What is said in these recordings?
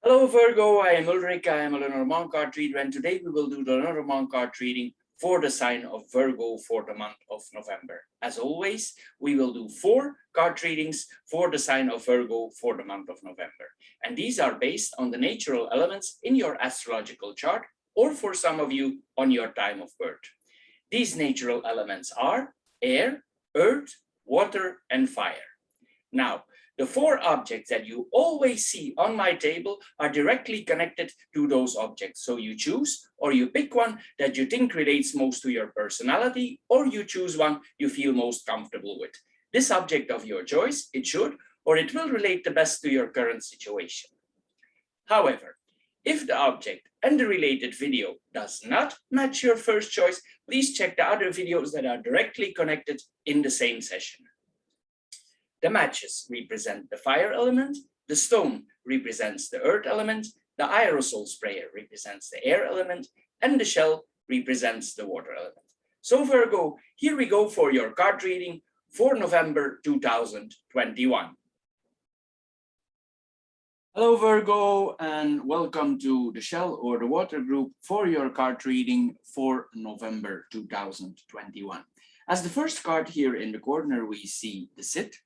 Hello Virgo, I am Ulrich, I am a Lenormand card reader, and today we will do the Lenormand card reading for the sign of Virgo for the month of November. As always, we will do 4 card readings for the sign of Virgo for the month of November. And these are based on the natural elements in your astrological chart, or for some of you, on your time of birth. These natural elements are air, earth, water, and fire. Now, the 4 objects that you always see on my table are directly connected to those objects. So you choose or you pick one that you think relates most to your personality, or you choose one you feel most comfortable with. This object of your choice, it should or it will relate the best to your current situation. However, if the object and the related video does not match your first choice, please check the other videos that are directly connected in the same session. The matches represent the fire element, the stone represents the earth element, the aerosol sprayer represents the air element, and the shell represents the water element. So Virgo, here we go for your card reading for November 2021. Hello Virgo, and welcome to the shell or the water group for your card reading for November 2021. As the first card here in the corner, we see the sit.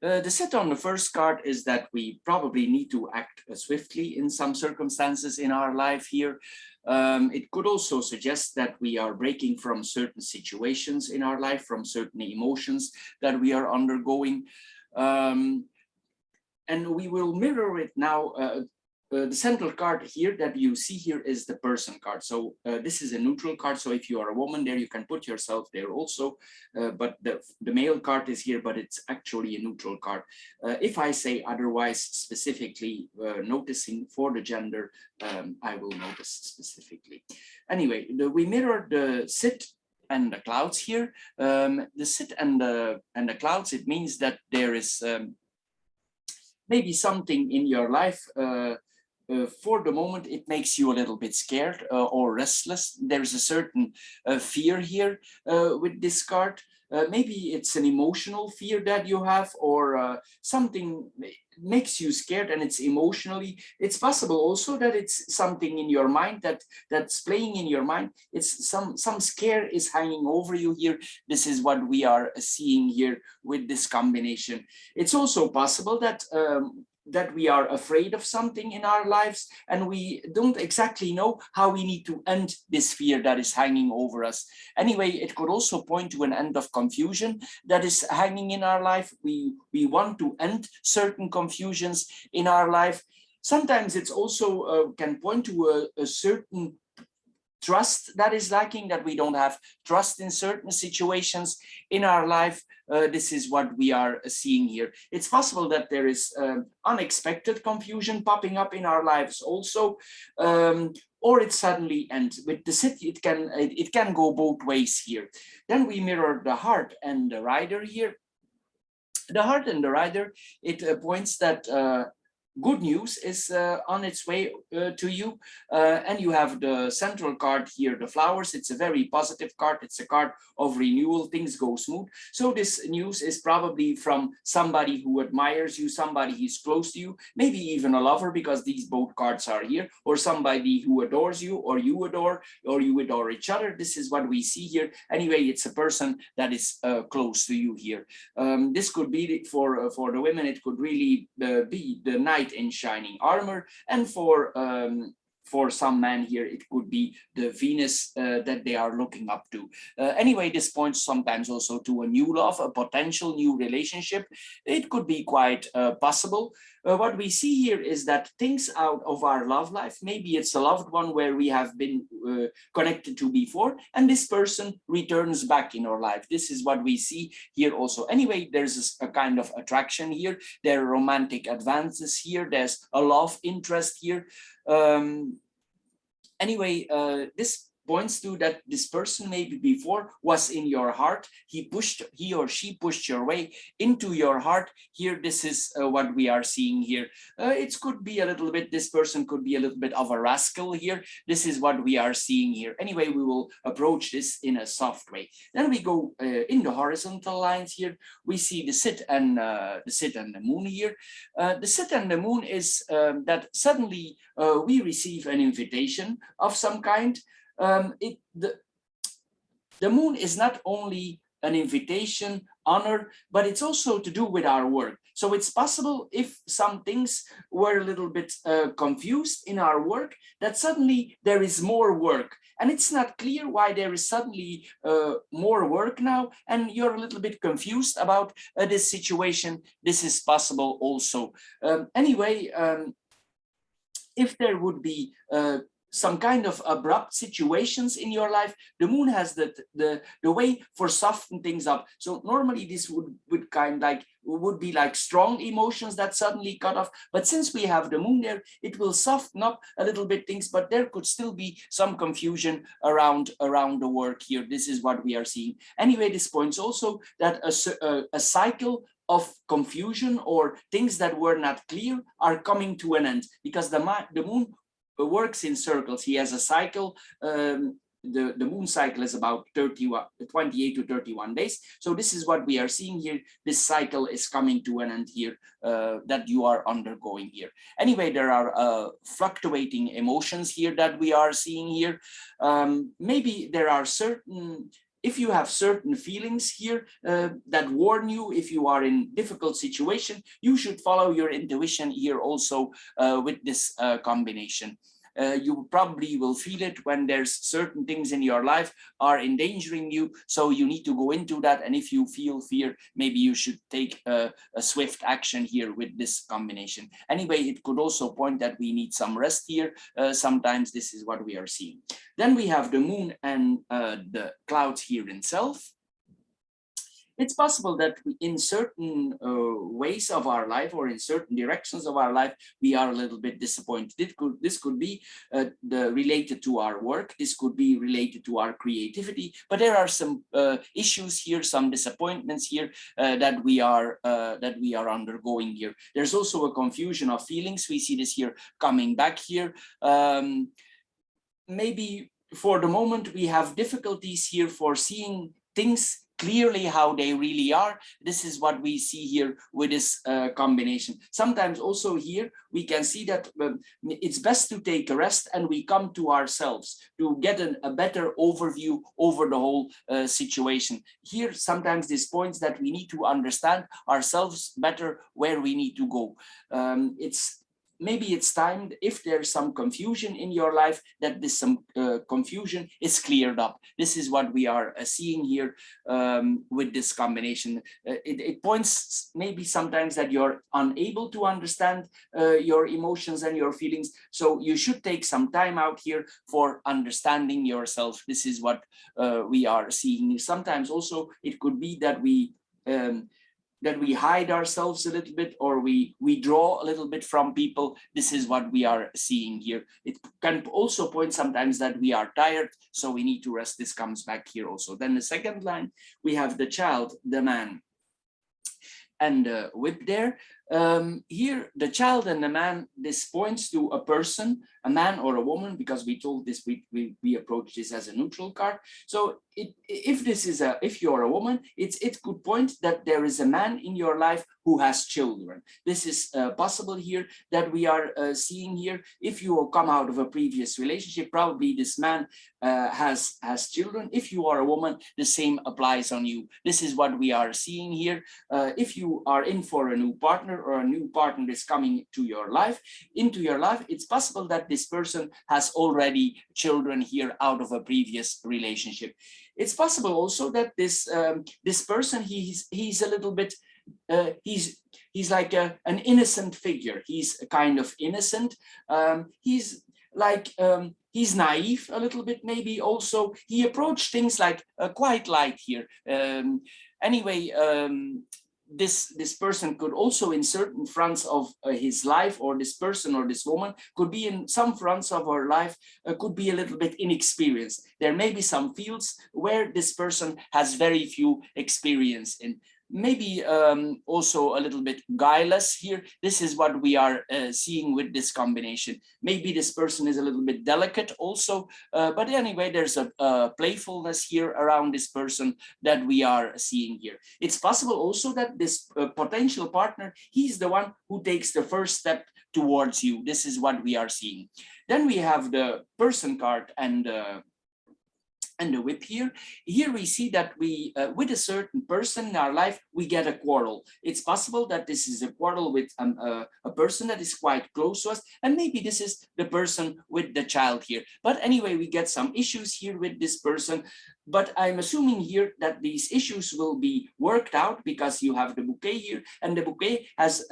The sit on the first card is that we probably need to act swiftly in some circumstances in our life here. It could also suggest that we are breaking from certain situations in our life, from certain emotions that we are undergoing. And we will mirror it now. The central card here that you see here is the person card. So this is a neutral card. So if you are a woman there, you can put yourself there also. But the male card is here, but it's actually a neutral card. If I say otherwise, specifically noticing for the gender, I will notice specifically. Anyway, we mirror the sit and the clouds here. The sit and the clouds, it means that there is maybe something in your life for the moment, it makes you a little bit scared or restless. There's a certain fear here with this card. Maybe it's an emotional fear that you have, or something makes you scared and it's emotionally. It's possible also that it's something in your mind that's playing in your mind. It's some scare is hanging over you here. This is what we are seeing here with this combination. It's also possible that that we are afraid of something in our lives and we don't exactly know how we need to end this fear that is hanging over us. Anyway, it could also point to an end of confusion that is hanging in our life. We want to end certain confusions in our life. Sometimes it's also can point to a certain trust that is lacking, that we don't have trust in certain situations in our life. This is what we are seeing here. It's possible that there is unexpected confusion popping up in our lives also, or it suddenly ends. With the city, it can go both ways here. Then we mirror the heart and the rider here. The heart and the rider, it points that good news is on its way to you, and you have the central card here, the flowers. It's a very positive card. It's a card of renewal. Things go smooth. So this news is probably from somebody who admires you, somebody who's close to you, maybe even a lover, because these both cards are here, or somebody who adores you, or you adore each other. This is what we see here. Anyway, it's a person that is close to you here. This could be for the women. It could really be the knight in shining armor, and for some men here, it could be the Venus that they are looking up to. Anyway, this points sometimes also to a new love, a potential new relationship. It could be quite possible. What we see here is that things out of our love life, maybe it's a loved one where we have been connected to before, and this person returns back in our life. This is what we see here also. Anyway, there's a kind of attraction here. There are romantic advances here. There's a love interest here. Anyway, this points to that this person maybe before was in your heart. He or she pushed your way into your heart. Here, this is what we are seeing here. It could be a little bit, this person could be a little bit of a rascal here. This is what we are seeing here. Anyway, we will approach this in a soft way. Then we go in the horizontal lines here. We see the sit and the moon here. The sit and the moon is that suddenly we receive an invitation of some kind. The moon is not only an invitation, honor, but it's also to do with our work. So it's possible, if some things were a little bit confused in our work, that suddenly there is more work. And it's not clear why there is suddenly more work now, and you're a little bit confused about this situation. This is possible also. Anyway, if there would be some kind of abrupt situations in your life, the moon has the way for soften things up. So normally this would be like strong emotions that suddenly cut off. But since we have the moon there, it will soften up a little bit things, but there could still be some confusion around the work here. This is what we are seeing. Anyway, this points also that a cycle of confusion or things that were not clear are coming to an end, because the moon works in circles. He has a cycle. The moon cycle is about 28 to 31 days. So this is what we are seeing here. This cycle is coming to an end here, that you are undergoing here. Anyway, there are fluctuating emotions here that we are seeing here. Maybe there are certain, if you have certain feelings here that warn you, if you are in difficult situation, you should follow your intuition here also with this combination. You probably will feel it when there's certain things in your life are endangering you. So you need to go into that. And if you feel fear, maybe you should take a swift action here with this combination. Anyway, it could also point that we need some rest here. Sometimes this is what we are seeing. Then we have the moon and the clouds here in Self. It's possible that in certain ways of our life or in certain directions of our life, we are a little bit disappointed. This could be related to our work. This could be related to our creativity. But there are some issues here, some disappointments here that we are undergoing here. There's also a confusion of feelings. We see this here coming back here. Maybe for the moment we have difficulties here for seeing things clearly how they really are. This is what we see here with this combination. Sometimes also here we can see that it's best to take a rest and we come to ourselves to get a better overview over the whole situation. Here sometimes this points that we need to understand ourselves better, where we need to go. Maybe it's time, if there's some confusion in your life, that this confusion is cleared up. This is what we are seeing here with this combination. It points maybe sometimes that you're unable to understand your emotions and your feelings. So you should take some time out here for understanding yourself. This is what we are seeing. Sometimes also it could be that we hide ourselves a little bit, or we draw a little bit from people. This is what we are seeing here. It can also point sometimes that we are tired, so we need to rest. This comes back here also. Then the second line, we have the child, the man, and the whip there. Here, the child and the man, this points to a person, a man or a woman, because we told this, we approach this as a neutral card. So if you're a woman, it could point that there is a man in your life who has children. This is possible here that we are seeing here. If you come out of a previous relationship, probably this man has children. If you are a woman, the same applies on you. This is what we are seeing here. If you are in for a new partner, or a new partner is coming to your life, it's possible that this person has already children here out of a previous relationship. It's possible also that this person, he's a little bit he's like an innocent figure. He's a kind of innocent. He's like he's naive a little bit, maybe also. He approached things like quite light here. Anyway, this person could also in certain fronts of his life, or this person or this woman could be in some fronts of her life, could be a little bit inexperienced. There may be some fields where this person has very few experience in. Maybe also a little bit guileless here. This is what we are seeing with this combination. Maybe this person is a little bit delicate also, but anyway, there's a playfulness here around this person that we are seeing here. It's possible also that this potential partner, he's the one who takes the first step towards you. This is what we are seeing. Then we have the person card and the whip here. Here we see that we, with a certain person in our life, we get a quarrel. It's possible that this is a quarrel with a person that is quite close to us, and maybe this is the person with the child here. But anyway, we get some issues here with this person. But I'm assuming here that these issues will be worked out, because you have the bouquet here, and the bouquet has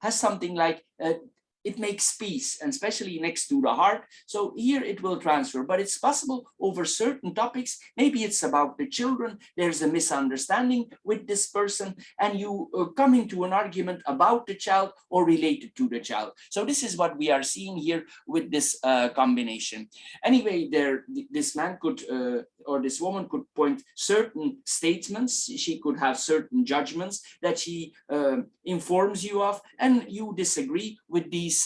something like it makes peace, and especially next to the heart. So here it will transfer, but it's possible over certain topics. Maybe it's about the children. There's a misunderstanding with this person, and you come into an argument about the child or related to the child. So this is what we are seeing here with this combination. Anyway, this man could, or this woman could point certain statements. She could have certain judgments that she informs you of, and you disagree with these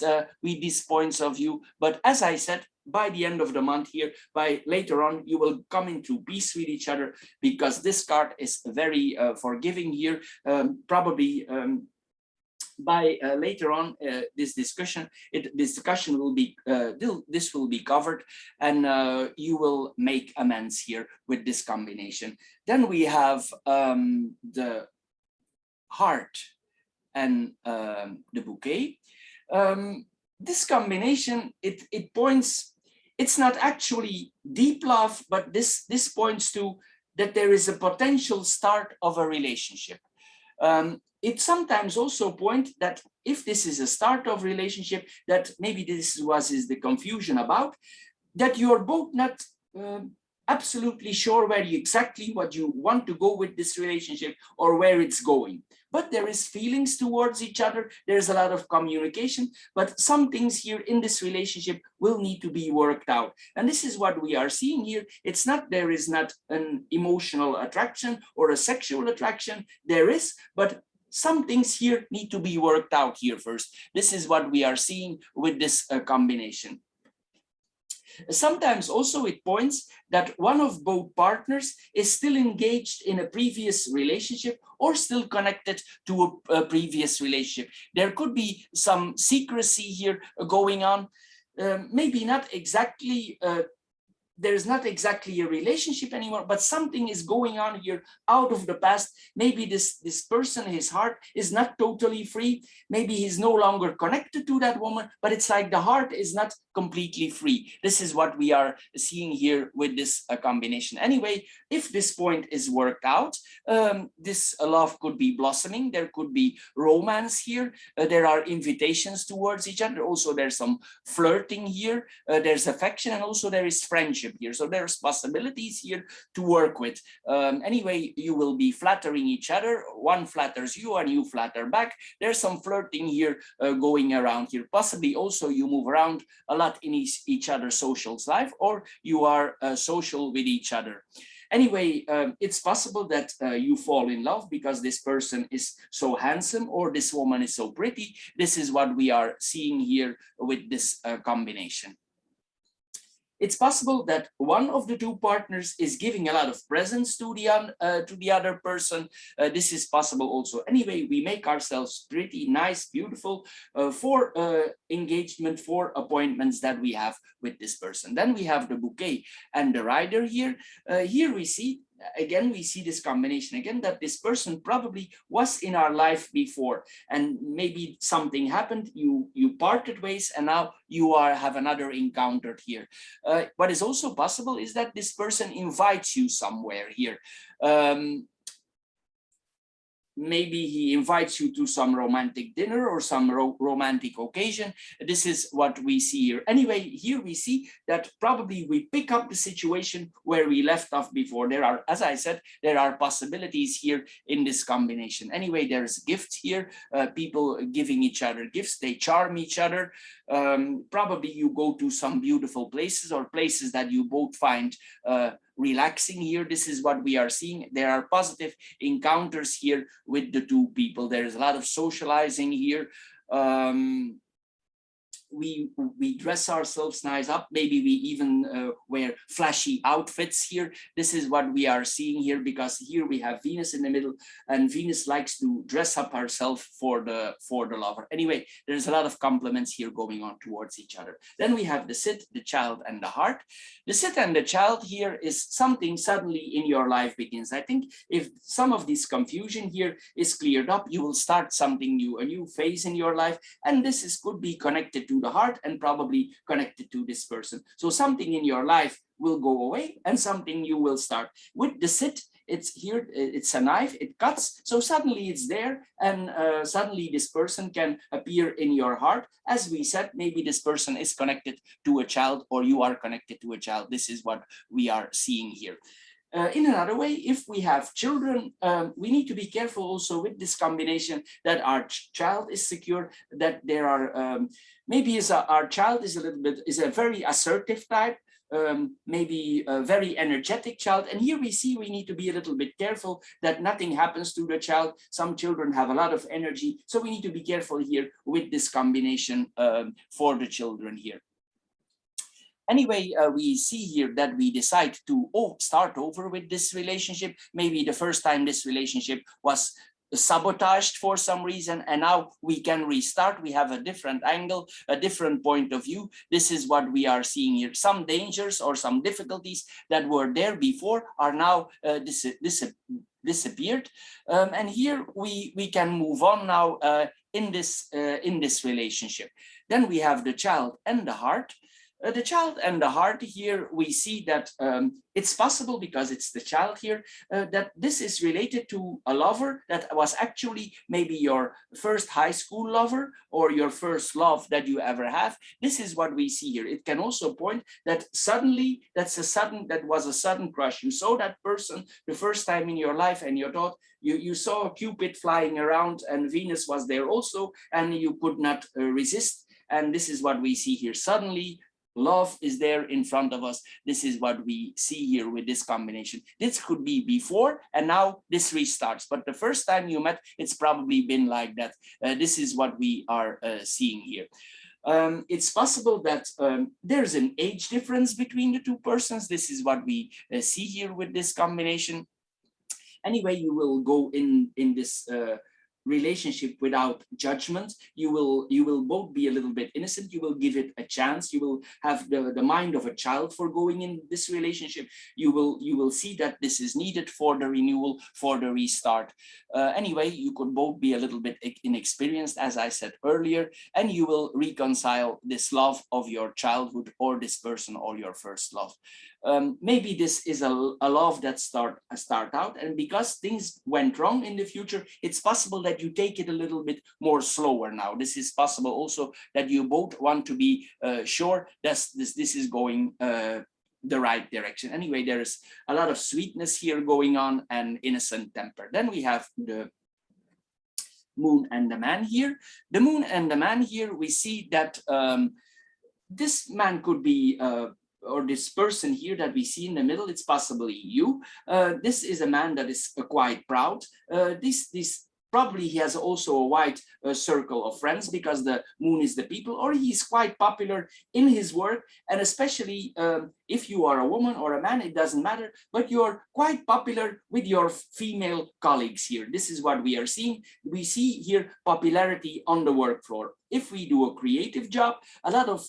points of view. But as I said, by the end of the month here, by later on, you will come into peace with each other, because this card is very forgiving here. Probably by later on, this discussion will be this will be covered, and you will make amends here with this combination. Then we have the heart and the bouquet. This combination, it points, it's not actually deep love, but this points to that there is a potential start of a relationship. It sometimes also points that if this is a start of relationship, that maybe this is the confusion about, that you're both not absolutely sure exactly what you want to go with this relationship or where it's going. But there is feelings towards each other. There's a lot of communication, but some things here in this relationship will need to be worked out. And this is what we are seeing here. It's not, there is not an emotional attraction or a sexual attraction. There is, but some things here need to be worked out here first. This is what we are seeing with this combination. Sometimes also it points that one of both partners is still engaged in a previous relationship or still connected to a previous relationship. There could be some secrecy here going on. Maybe not exactly, there's not exactly a relationship anymore, but something is going on here out of the past. Maybe this person, his heart is not totally free. Maybe he's no longer connected to that woman, but it's like the heart is not completely free. This is what we are seeing here with this combination. Anyway, if this point is worked out, this love could be blossoming. There could be romance here. There are invitations towards each other. Also, there's some flirting here. There's affection, and also there is friendship here. So there's possibilities here to work with. Anyway, you will be flattering each other. One flatters you and you flatter back. There's some flirting here going around here. Possibly also you move around a lot in each other's social life, or you are social with each other. Anyway, it's possible that you fall in love because this person is so handsome or this woman is so pretty. This is what we are seeing here with this combination. It's possible that one of the two partners is giving a lot of presents to the other person. This is possible also. Anyway, we make ourselves pretty nice, beautiful for engagement, for appointments that we have with this person. Then we have the bouquet and the rider here. Here we see, again, we see this combination again, that this person probably was in our life before, and maybe something happened, you parted ways, and now you have another encounter here. What is also possible is that this person invites you somewhere here. maybe he invites you to some romantic dinner or some romantic occasion. This is what we see here. Anyway, here we see that probably we pick up the situation where we left off before. There are, as I said, there are possibilities here in this combination. Anyway, there's gifts here, people giving each other gifts, they charm each other. Probably you go to some beautiful places or places that you both find relaxing here. This is what we are seeing. There are positive encounters here with the two people. There is a lot of socializing here. We dress ourselves nice up. Maybe we even wear flashy outfits here. This is what we are seeing here, because here we have Venus in the middle, and Venus likes to dress up herself for the lover. Anyway, there's a lot of compliments here going on towards each other. Then we have the Cit, the Child, and the Heart. The Cit and the Child here is something suddenly in your life begins. I think if some of this confusion here is cleared up, you will start something new, a new phase in your life, and this could be connected to the heart and probably connected to this person. So something in your life will go away and something new will start. With the Cit, it's here, it's a knife, it cuts, so suddenly it's there, and suddenly this person can appear in your heart. As we said, maybe this person is connected to a child, or you are connected to a child. This is what we are seeing here. In another way, if we have children, we need to be careful also with this combination that our child is secure, that there are, maybe our child is a very assertive type, maybe a very energetic child. And here we see we need to be a little bit careful that nothing happens to the child. Some children have a lot of energy, so we need to be careful here with this combination for the children here. Anyway, we see here that we decide to start over with this relationship. Maybe the first time this relationship was sabotaged for some reason, and now we can restart. We have a different angle, a different point of view. This is what we are seeing here. Some dangers or some difficulties that were there before are now disappeared, and here we can move on now in this relationship. Then we have the Child and the Heart. The Child and the Heart here, we see that it's possible, because it's the child here, that this is related to a lover that was actually maybe your first high school lover or your first love that you ever have. This is what we see here. It can also point that suddenly that was a sudden crush. You saw that person the first time in your life, and you thought you saw Cupid flying around, and Venus was there also, and you could not resist. And this is what we see here. Suddenly, love is there in front of us. This is what we see here with this combination. This could be before, and now this restarts. But the first time you met, it's probably been like that. This is what we are seeing here. It's possible that there's an age difference between the two persons. This is what we see here with this combination. Anyway, you will go in this relationship without judgment. You will both be a little bit innocent. You will give it a chance. You will have the mind of a child for going in this relationship. You will see that this is needed for the renewal, for the restart. Anyway, you could both be a little bit inexperienced, as I said earlier, and you will reconcile this love of your childhood, or this person, or your first love. Maybe this is a love that start out, and because things went wrong in the future, it's possible that you take it a little bit more slower now. This is possible also that you both want to be sure that this is going the right direction. Anyway, there's a lot of sweetness here going on, and innocent temper. Then we have the Moon and the Man here. The Moon and the Man here, we see that this man could be or this person here that we see in the middle, it's possibly you. This is a man that is quite proud. This probably he has also a wide circle of friends, because the Moon is the people, or he's quite popular in his work, and especially if you are a woman or a man, it doesn't matter, but you're quite popular with your female colleagues here. This is what we are seeing. We see here popularity on the work floor. If we do a creative job, a lot of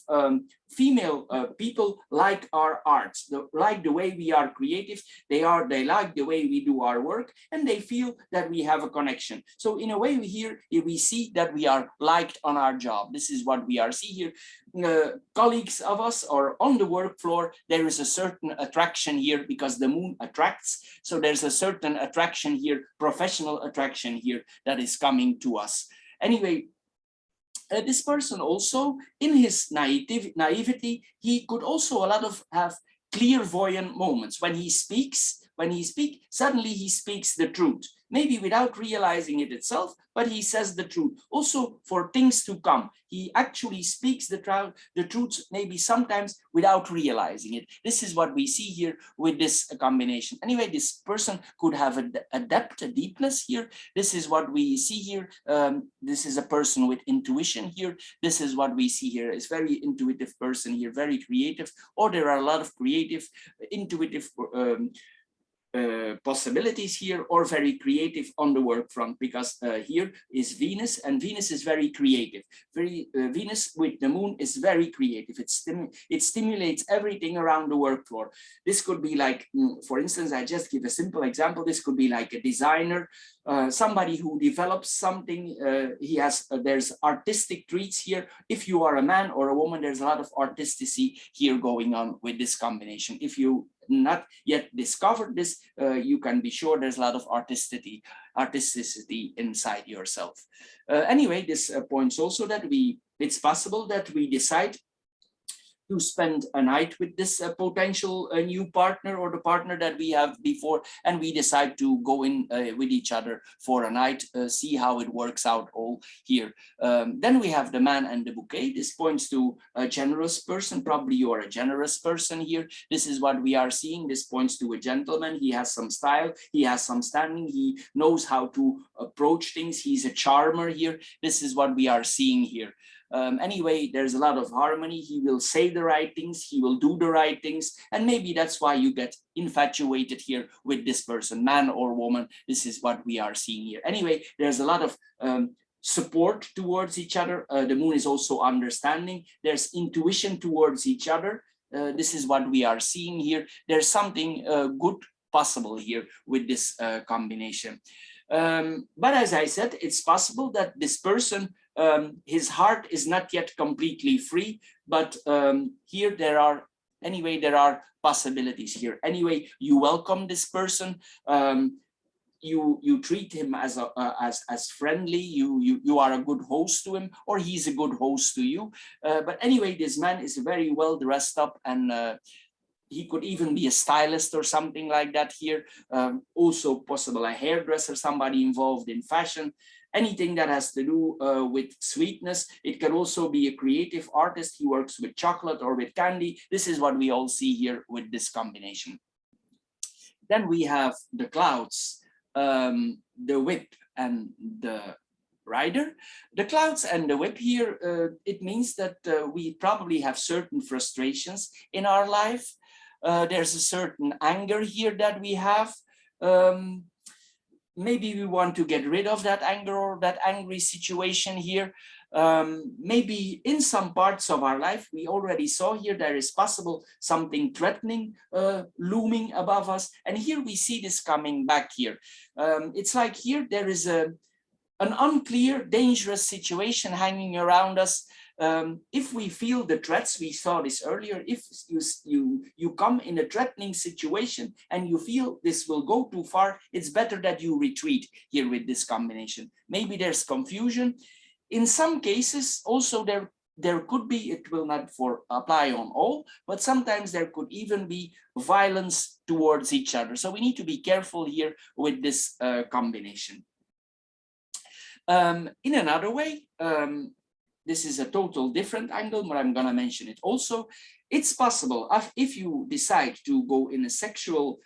female people like our arts, like the way we are creative. They like the way we do our work, and they feel that we have a connection. So in a way, we see that we are liked on our job. This is what we are seeing here. Colleagues of us, or on the work floor, there is a certain attraction here because the moon attracts. So there's a certain attraction here, professional attraction here that is coming to us. Anyway, this person also, in his naivety, he could also have clairvoyant moments. When he speaks, suddenly he speaks the truth, maybe without realizing it itself, but he says the truth. Also for things to come, he actually speaks the truth, maybe sometimes without realizing it. This is what we see here with this combination. Anyway, this person could have a depth, a deepness here. This is what we see here. This is a person with intuition here. This is what we see here. It's very intuitive person here, very creative, or there are a lot of creative, intuitive possibilities here, or very creative on the work front, because here is Venus, and Venus is very creative. Venus with the moon is very creative. It stimulates everything around the work floor. This could be like, for instance, I just give a simple example. This could be like a designer, somebody who develops something. There's artistic traits here. If you are a man or a woman, there's a lot of artisticity here going on with this combination. If you not yet discovered this, you can be sure there's a lot of artisticity inside yourself. Anyway, this points also that it's possible that we decide to spend a night with this potential new partner, or the partner that we have before, and we decide to go in with each other for a night, see how it works out all here. Then we have the man and the bouquet. This points to a generous person. Probably you are a generous person here. This is what we are seeing. This points to a gentleman. He has some style, he has some standing, he knows how to approach things. He's a charmer here. This is what we are seeing here. Anyway, there's a lot of harmony. He will say the right things, he will do the right things, and maybe that's why you get infatuated here with this person, man or woman. This is what we are seeing here. Anyway, there's a lot of support towards each other. The moon is also understanding. There's intuition towards each other. This is what we are seeing here. There's something good possible here with this combination. But as I said, it's possible that this person, his heart is not yet completely free, but here there are possibilities here. Anyway, you welcome this person. You treat him as friendly. You are a good host to him, or he's a good host to you. But anyway, this man is very well dressed up, and he could even be a stylist or something like that here. Also possible a hairdresser, somebody involved in fashion, anything that has to do with sweetness. It can also be a creative artist. He works with chocolate or with candy. This is what we all see here with this combination. Then we have the clouds, the whip, and the rider. The clouds and the whip here, it means that we probably have certain frustrations in our life. There's a certain anger here that we have. Maybe we want to get rid of that anger or that angry situation here. Maybe in some parts of our life, we already saw here, there is possible something threatening looming above us. And here we see this coming back here. It's like here there is an unclear, dangerous situation hanging around us. If we feel the threats, we saw this earlier, if you come in a threatening situation and you feel this will go too far, it's better that you retreat here with this combination. Maybe there's confusion. In some cases, also there could be, it will not apply on all, but sometimes there could even be violence towards each other. So we need to be careful here with this combination. In another way, this is a total different angle, but I'm going to mention it also. It's possible if you decide to go in a sexual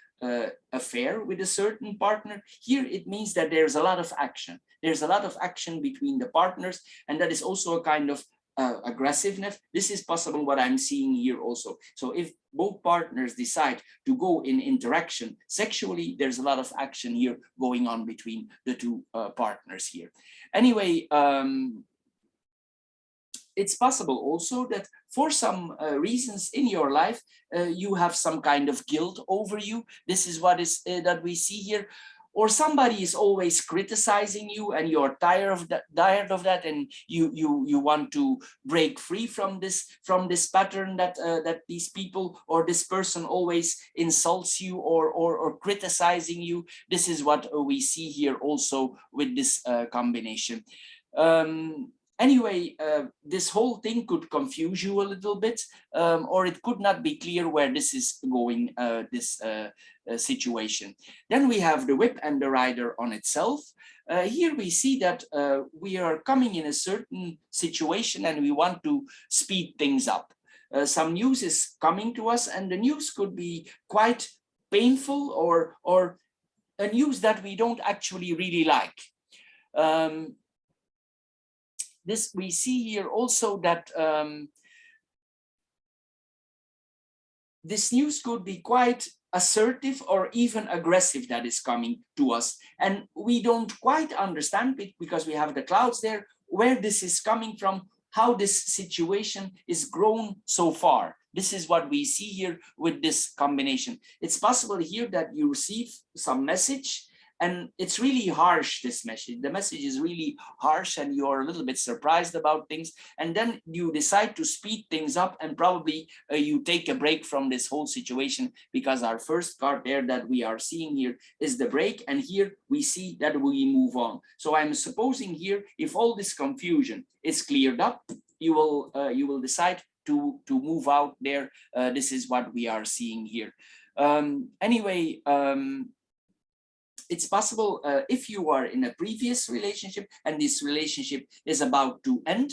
affair with a certain partner, here it means that there's a lot of action. There's a lot of action between the partners, and that is also a kind of aggressiveness. This is possible what I'm seeing here also. So if both partners decide to go in interaction sexually, there's a lot of action here going on between the two partners here. Anyway, it's possible also that for some reasons in your life, you have some kind of guilt over you. This is what is that we see here. or somebody is always criticizing you and you're tired of that, and you want to break free from this pattern that that these people or this person always insults you or criticizing you. This is what we see here also with this combination. Anyway, this whole thing could confuse you a little bit, or it could not be clear where this is going, this situation. Then we have the whip and the rider on itself. Here we see that we are coming in a certain situation and we want to speed things up. Some news is coming to us, and the news could be quite painful or a news that we don't actually really like. This we see here also that this news could be quite assertive or even aggressive that is coming to us, and we don't quite understand it because we have the clouds there, where this is coming from, how this situation is grown so far. This is what we see here with this combination. It's possible here that you receive some message and it's really harsh, this message. The message is really harsh and you're a little bit surprised about things. And then you decide to speed things up, and probably you take a break from this whole situation, because our first card there that we are seeing here is the break. And here we see that we move on. So I'm supposing here, if all this confusion is cleared up, you will decide to move out there. This is what we are seeing here. Anyway, it's possible if you are in a previous relationship and this relationship is about to end,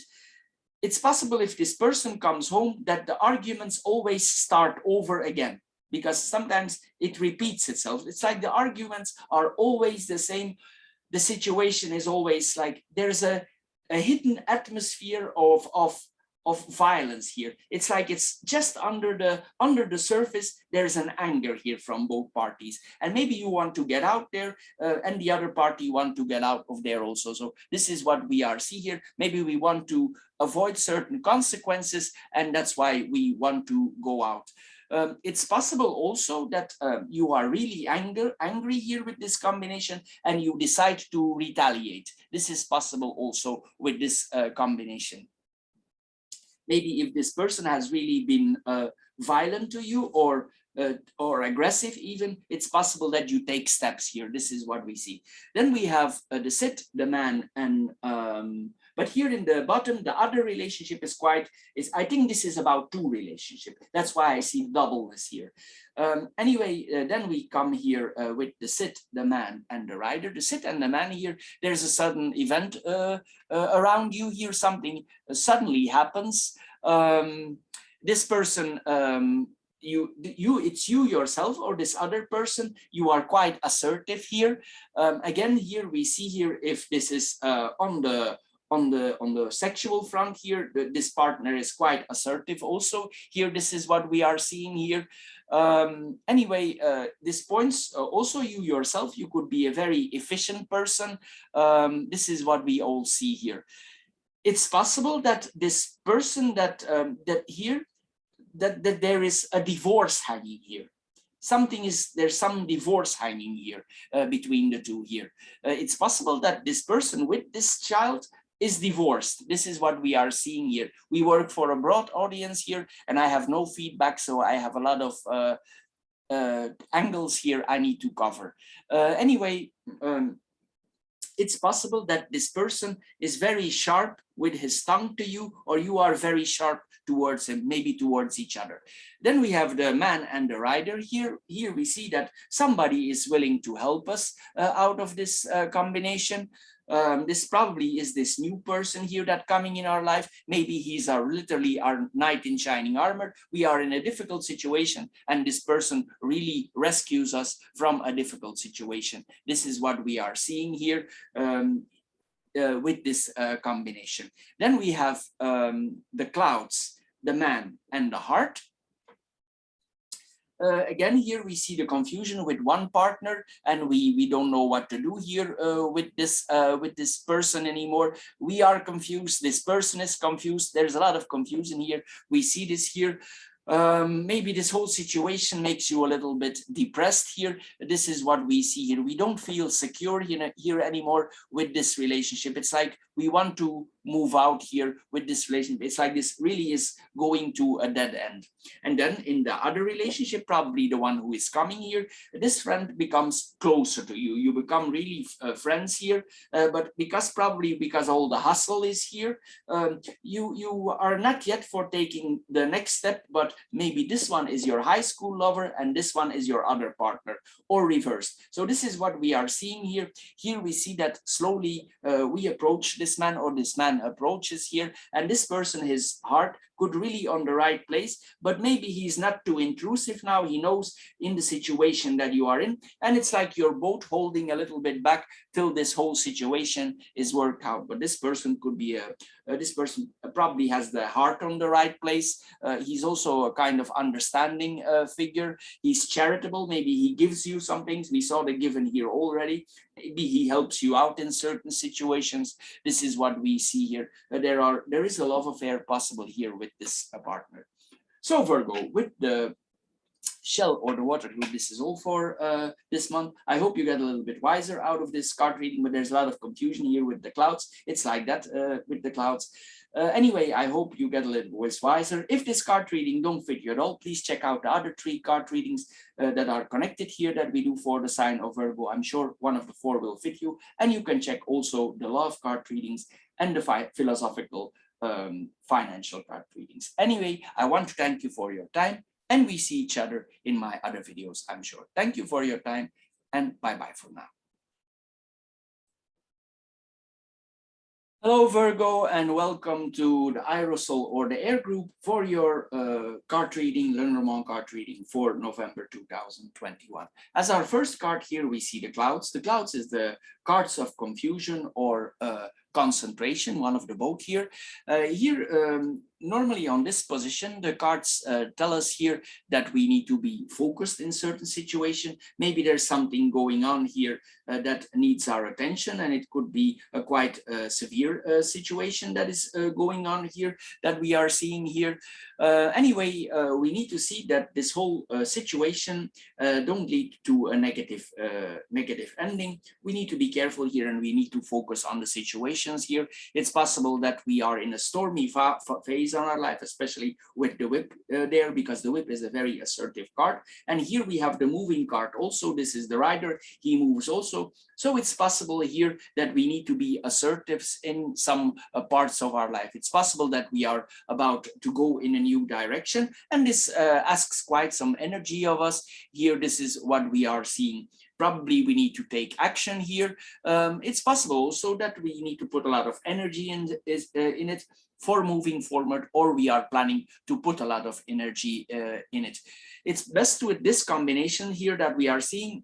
it's possible if this person comes home that the arguments always start over again, because sometimes it repeats itself. It's like the arguments are always the same. The situation is always like there's a hidden atmosphere of violence here. It's like it's just under the surface. There's an anger here from both parties, and maybe you want to get out there, and the other party want to get out of there also. So this is what we are see here. Maybe we want to avoid certain consequences, and that's why we want to go out. It's possible also that you are really angry here with this combination, and you decide to retaliate. This is possible also with this combination. Maybe if this person has really been violent to you or aggressive even, it's possible that you take steps here. This is what we see. Then we have the sit, the man, and but here in the bottom, the other relationship is I think this is about two relationships. That's why I see doubleness here. Anyway, then we come here with the sit, the man, and the rider. The sit and the man here, there's a sudden event around you here. Something suddenly happens. This person, it's you yourself or this other person, you are quite assertive here. Again, here we see here if this is on the sexual front here, this partner is quite assertive also. Here, this is what we are seeing here. Anyway, this points also you yourself, you could be a very efficient person. This is what we all see here. It's possible that this person that that there is a divorce hanging here. There's some divorce hanging here between the two here. It's possible that this person with this child is divorced. This is what we are seeing here. We work for a broad audience here, and I have no feedback, so I have a lot of angles here I need to cover. Anyway, it's possible that this person is very sharp with his tongue to you, or you are very sharp towards him, maybe towards each other. Then we have the man and the rider here. Here we see that somebody is willing to help us out of this combination. This probably is this new person here that coming in our life. Maybe he's literally our knight in shining armor. We are in a difficult situation, and this person really rescues us from a difficult situation. This is what we are seeing here with this combination. Then we have the clouds, the man, and the heart. Again, here we see the confusion with one partner, and we don't know what to do here with this person anymore. We are confused. This person is confused. There's a lot of confusion here. We see this here. Maybe this whole situation makes you a little bit depressed here. This is what we see here. We don't feel secure here anymore with this relationship. It's like we want to move out here with this relationship. It's like this really is going to a dead end. And then in the other relationship, probably the one who is coming here, this friend becomes closer to you. You become really friends here, but probably because all the hustle is here, you are not yet for taking the next step, but maybe this one is your high school lover and this one is your other partner, or reverse. So this is what we are seeing here. Here we see that slowly we approach this man, or this man approaches here, and this person, his heart could really on the right place, but maybe he's not too intrusive now. He knows in the situation that you are in, and it's like you're both holding a little bit back till this whole situation is worked out. But this person could be this person probably has the heart on the right place. He's also a kind of understanding figure. He's charitable. Maybe he gives you some things. We saw the given here already. Maybe he helps you out in certain situations. This is what we see here. There is a love affair possible here with this partner. So Virgo, with the shell or the water group, this is all for this month. I hope you get a little bit wiser out of this card reading, but there's a lot of confusion here with the clouds. It's like that with the clouds. Anyway, I hope you get a little bit wiser. If this card reading don't fit you at all, please check out the other 3 card readings that are connected here that we do for the sign of Virgo. I'm sure one of the 4 will fit you. And you can check also the love card readings and the philosophical financial card readings. Anyway, I want to thank you for your time, and we see each other in my other videos, I'm sure. Thank you for your time, and bye-bye for now. Hello Virgo, and welcome to the Aerosol or the Air Group for your card reading, Lenormand card reading for November 2021. As our first card here, we see the clouds. The clouds is the cards of confusion or concentration, one of the both here. Normally on this position, the cards tell us here that we need to be focused in certain situation. Maybe there's something going on here that needs our attention, and it could be a quite severe situation that is going on here that we are seeing here. Anyway, we need to see that this whole situation don't lead to a negative ending. We need to be careful here, and we need to focus on the situations here. It's possible that we are in a stormy phase on our life, especially with the whip there, because the whip is a very assertive card. And here we have the moving card also. This is the rider, he moves also. So it's possible here that we need to be assertive in some parts of our life. It's possible that we are about to go in a new direction, and this asks quite some energy of us. Here, this is what we are seeing. Probably we need to take action here. It's possible also that we need to put a lot of energy in it for moving forward, or we are planning to put a lot of energy in it. It's best with this combination here that we are seeing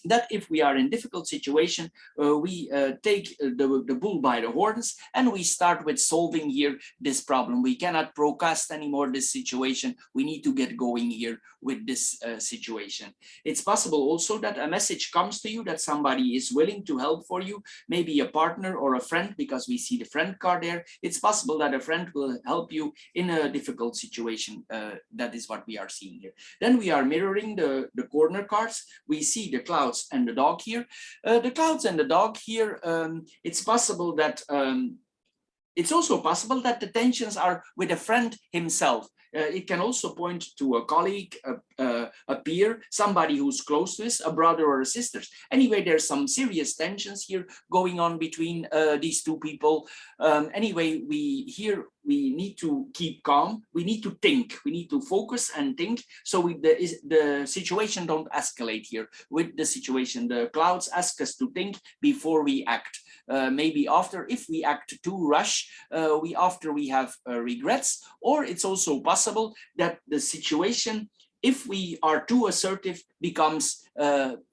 that if we are in difficult situation, we take the bull by the horns and we start with solving here this problem. We cannot procrastinate anymore this situation. We need to get going here with this situation. It's possible also that a message comes to you that somebody is willing to help for you, maybe a partner or a friend, because we see the friend card there. It's possible that a friend will help you in a difficult situation. That is what we are seeing here. Then we are mirroring the corner cards. We see the clouds and the dog here. The clouds and the dog here, it's possible that it's also possible that the tensions are with a friend himself. It can also point to a colleague, a peer, somebody who's close to us, a brother or a sister. Anyway, there's some serious tensions here going on between these two people. Anyway, we need to keep calm. We need to think. We need to focus and think. So the situation don't escalate here. With the situation, the clouds ask us to think before we act. Maybe after, if we act too rush, after we have regrets, or it's also possible that the situation, if we are too assertive, becomes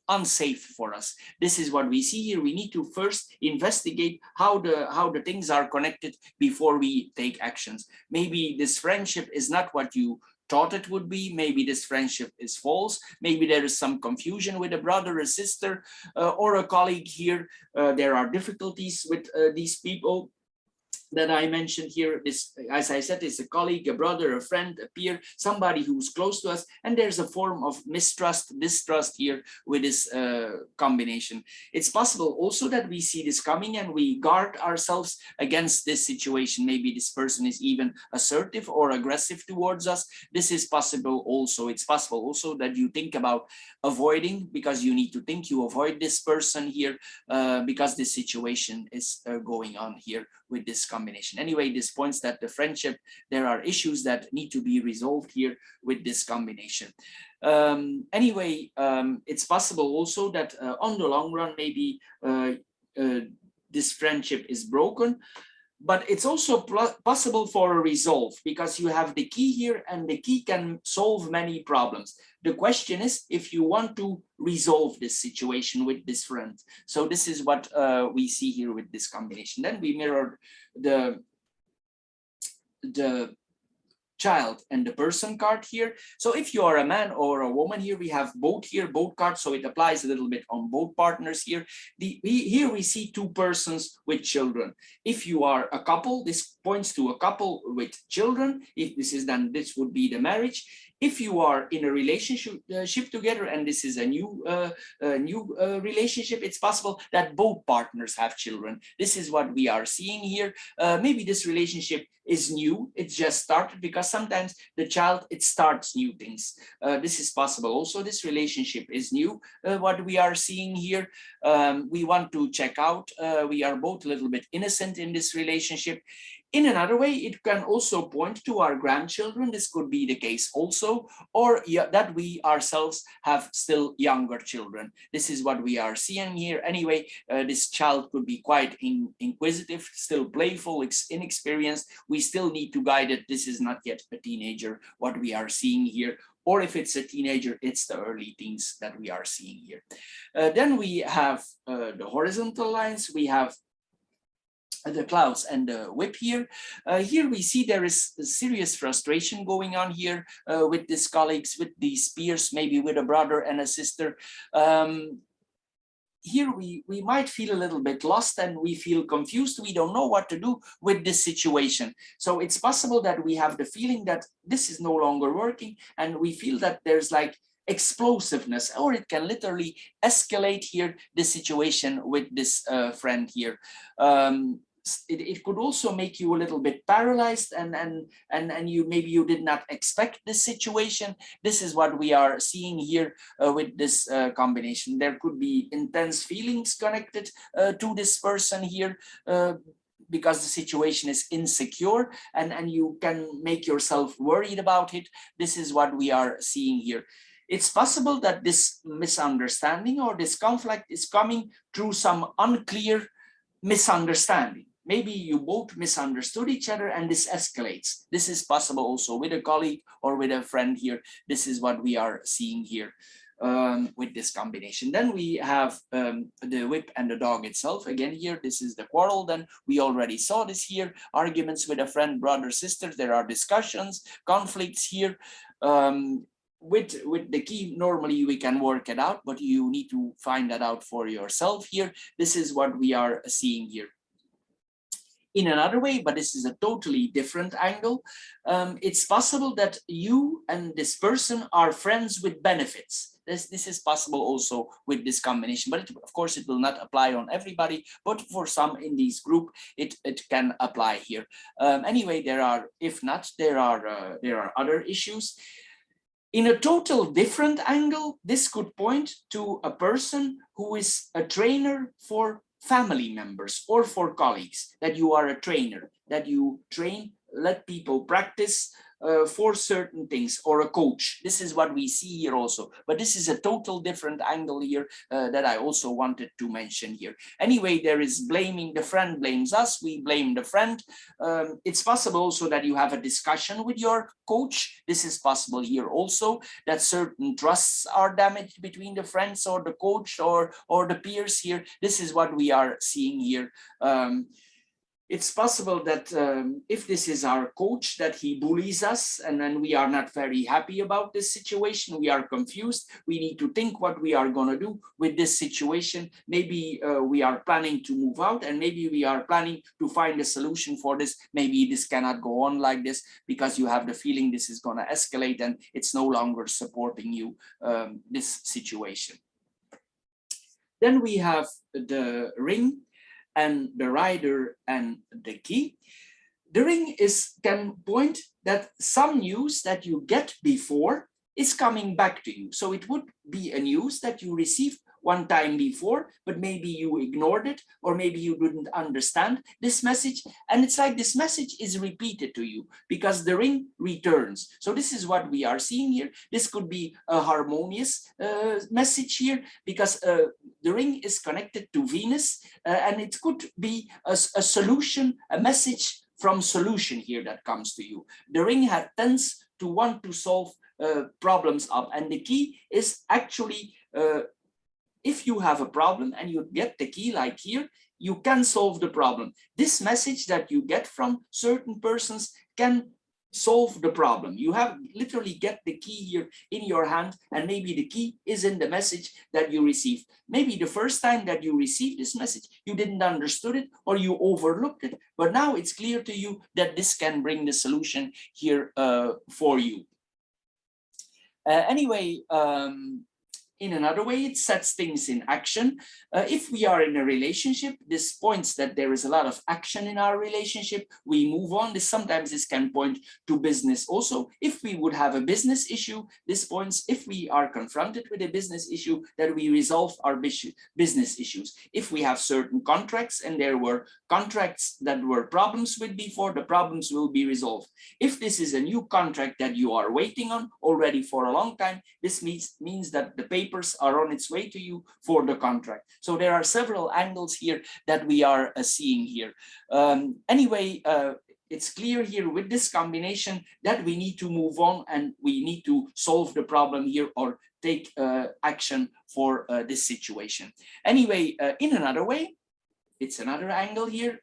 unsafe for us. This is what we see here. We need to first investigate how the things are connected before we take actions. Maybe this friendship is not what you thought it would be. Maybe this friendship is false. Maybe there is some confusion with a brother or sister or a colleague here. There are difficulties with these people. that I mentioned here. This, as I said, is a colleague, a brother, a friend, a peer, somebody who's close to us, and there's a form of mistrust, distrust here with this combination. It's possible also that we see this coming and we guard ourselves against this situation. Maybe this person is even assertive or aggressive towards us. This is possible also. It's possible also that you think about avoiding, because you need to think, you avoid this person here because this situation is going on here with this combination. Anyway, this points that the friendship, there are issues that need to be resolved here with this combination. Anyway, it's possible also that on the long run, maybe this friendship is broken, but it's also possible for a resolve, because you have the key here and the key can solve many problems. The question is if you want to resolve this situation with this friend. So this is what we see here with this combination. Then we mirrored the child and the person card here. So if you are a man or a woman here, we have both here, both cards, so it applies a little bit on both partners here. Here we see two persons with children. If you are a couple, this points to a couple with children. If this is then, this would be the marriage. If you are in a relationship together and this is a new relationship, it's possible that both partners have children. This is what we are seeing here. Maybe this relationship is new, it's just started, because sometimes the child, it starts new things. This is possible also. This relationship is new, what we are seeing here. We want to check out, we are both a little bit innocent in this relationship. In another way, it can also point to our grandchildren. This could be the case also, or that we ourselves have still younger children. This is what we are seeing here. Anyway, this child could be quite inquisitive, still playful, inexperienced. We still need to guide it. This is not yet a teenager, what we are seeing here. Or if it's a teenager, it's the early teens that we are seeing here. Then we have the horizontal lines. We have the clouds and the whip here. Here we see there is a serious frustration going on here with these colleagues, with these peers, maybe with a brother and a sister. Here we might feel a little bit lost and we feel confused. We don't know what to do with this situation. So it's possible that we have the feeling that this is no longer working, and we feel that there's like explosiveness, or it can literally escalate here, the situation with this friend here. It could also make you a little bit paralyzed, and you maybe you did not expect this situation. This is what we are seeing here with this combination. There could be intense feelings connected to this person here, because the situation is insecure, and you can make yourself worried about it. This is what we are seeing here. It's possible that this misunderstanding or this conflict is coming through some unclear misunderstanding. Maybe you both misunderstood each other and this escalates. This is possible also with a colleague or with a friend here. This is what we are seeing here with this combination. Then we have the whip and the dog itself. Again here, this is the quarrel. Then we already saw this here. Arguments with a friend, brother, sister. There are discussions, conflicts here. With the key, normally we can work it out, but you need to find that out for yourself here. This is what we are seeing here. In another way, but this is a totally different angle, it's possible that you and this person are friends with benefits. This is possible also with this combination, but of course it will not apply on everybody, but for some in this group it can apply here. Anyway, there are, if not, there are other issues. In a total different angle, this could point to a person who is a trainer for family members or for colleagues, that you are a trainer, that you train, let people practice for certain things, or a coach. This is what we see here also, but this is a total different angle here that I also wanted to mention here. Anyway, there is blaming. The friend blames us, we blame the friend. It's possible also that you have a discussion with your coach. This is possible here also, that certain trusts are damaged between the friends or the coach or the peers here. This is what we are seeing here. It's possible that if this is our coach, that he bullies us, and then we are not very happy about this situation. We are confused. We need to think what we are going to do with this situation. Maybe we are planning to move out, and maybe we are planning to find a solution for this. Maybe this cannot go on like this because you have the feeling this is going to escalate and it's no longer supporting you, this situation. Then we have the ring and the rider and the key. The ring can point that some news that you get before is coming back to you. So it would be a news that you received one time before, but maybe you ignored it, or maybe you didn't understand this message. And it's like this message is repeated to you because the ring returns. So this is what we are seeing here. This could be a harmonious message here because the ring is connected to Venus, and it could be a solution, a message from solution here that comes to you. The ring tends to want to solve problems up, and the key is actually if you have a problem and you get the key like here, you can solve the problem. This message that you get from certain persons can solve the problem. You have literally get the key here in your hand, and maybe the key is in the message that you received. Maybe the first time that you received this message, you didn't understood it or you overlooked it, but now it's clear to you that this can bring the solution here for you. Anyway, in another way, it sets things in action. If we are in a relationship, this points that there is a lot of action in our relationship. We move on. Sometimes this can point to business also. If we would have a business issue, this points, if we are confronted with a business issue, that we resolve our business issues. If we have certain contracts and there were contracts that were problems with before, the problems will be resolved. If this is a new contract that you are waiting on already for a long time, this means that the paper are on its way to you for the contract. So there are several angles here that we are seeing here. Anyway, it's clear here with this combination that we need to move on and we need to solve the problem here or take action for this situation. Anyway, in another way, it's another angle here.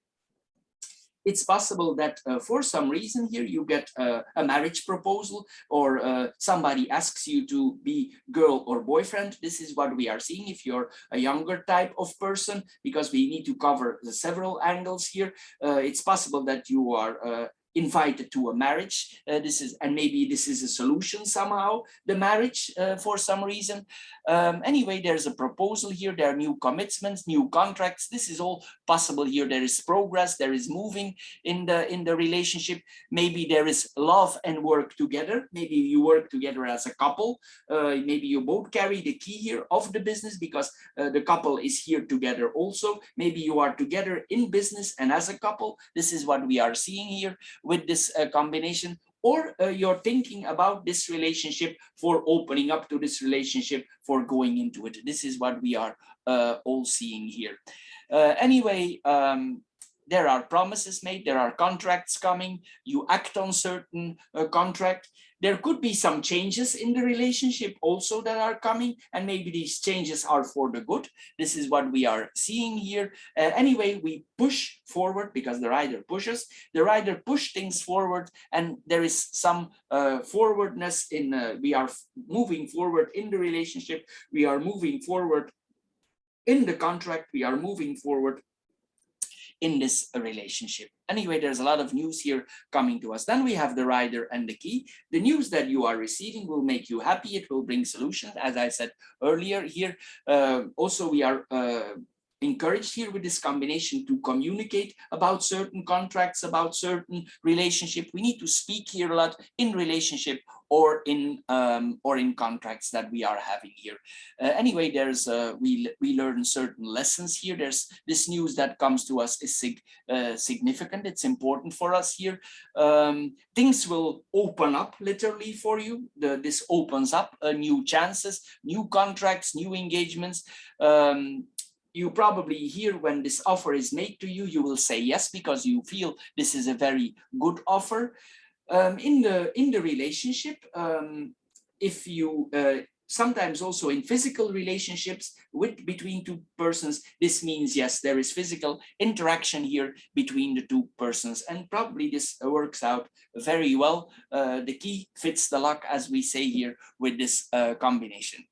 It's possible that for some reason here you get a marriage proposal, or somebody asks you to be girl or boyfriend. This is what we are seeing if you're a younger type of person, because we need to cover the several angles here. It's possible that you are invited to a marriage. And maybe this is a solution somehow, the marriage for some reason. Anyway, there's a proposal here. There are new commitments, new contracts. This is all possible here. There is progress. There is moving in the relationship. Maybe there is love and work together. Maybe you work together as a couple. Maybe you both carry the key here of the business because the couple is here together also. Maybe you are together in business and as a couple. This is what we are seeing here with this combination. Or you're thinking about this relationship, for opening up to this relationship, for going into it. This is what we are all seeing here. Anyway, there are promises made, there are contracts coming, you act on certain contract. There could be some changes in the relationship also that are coming, and maybe these changes are for the good. This is what we are seeing here. Anyway, we push forward because the rider pushes. The rider push things forward, and there is some forwardness in, we are moving forward in the relationship. We are moving forward in the contract. We are moving forward in this relationship. Anyway, there's a lot of news here coming to us. Then we have the rider and the key. The news that you are receiving will make you happy. It will bring solutions, as I said earlier here. Also, we are encouraged here with this combination to communicate about certain contracts, about certain relationship. We need to speak here a lot in relationship or in contracts that we are having here. Anyway, there's we learn certain lessons here. There's this news that comes to us is significant. It's important for us here. Things will open up literally for you. This opens up new chances, new contracts, new engagements. You probably hear when this offer is made to you, you will say yes because you feel this is a very good offer. In the relationship, if you sometimes also in physical relationships between two persons, this means, yes, there is physical interaction here between the two persons, and probably this works out very well. The key fits the lock, as we say here, with this combination.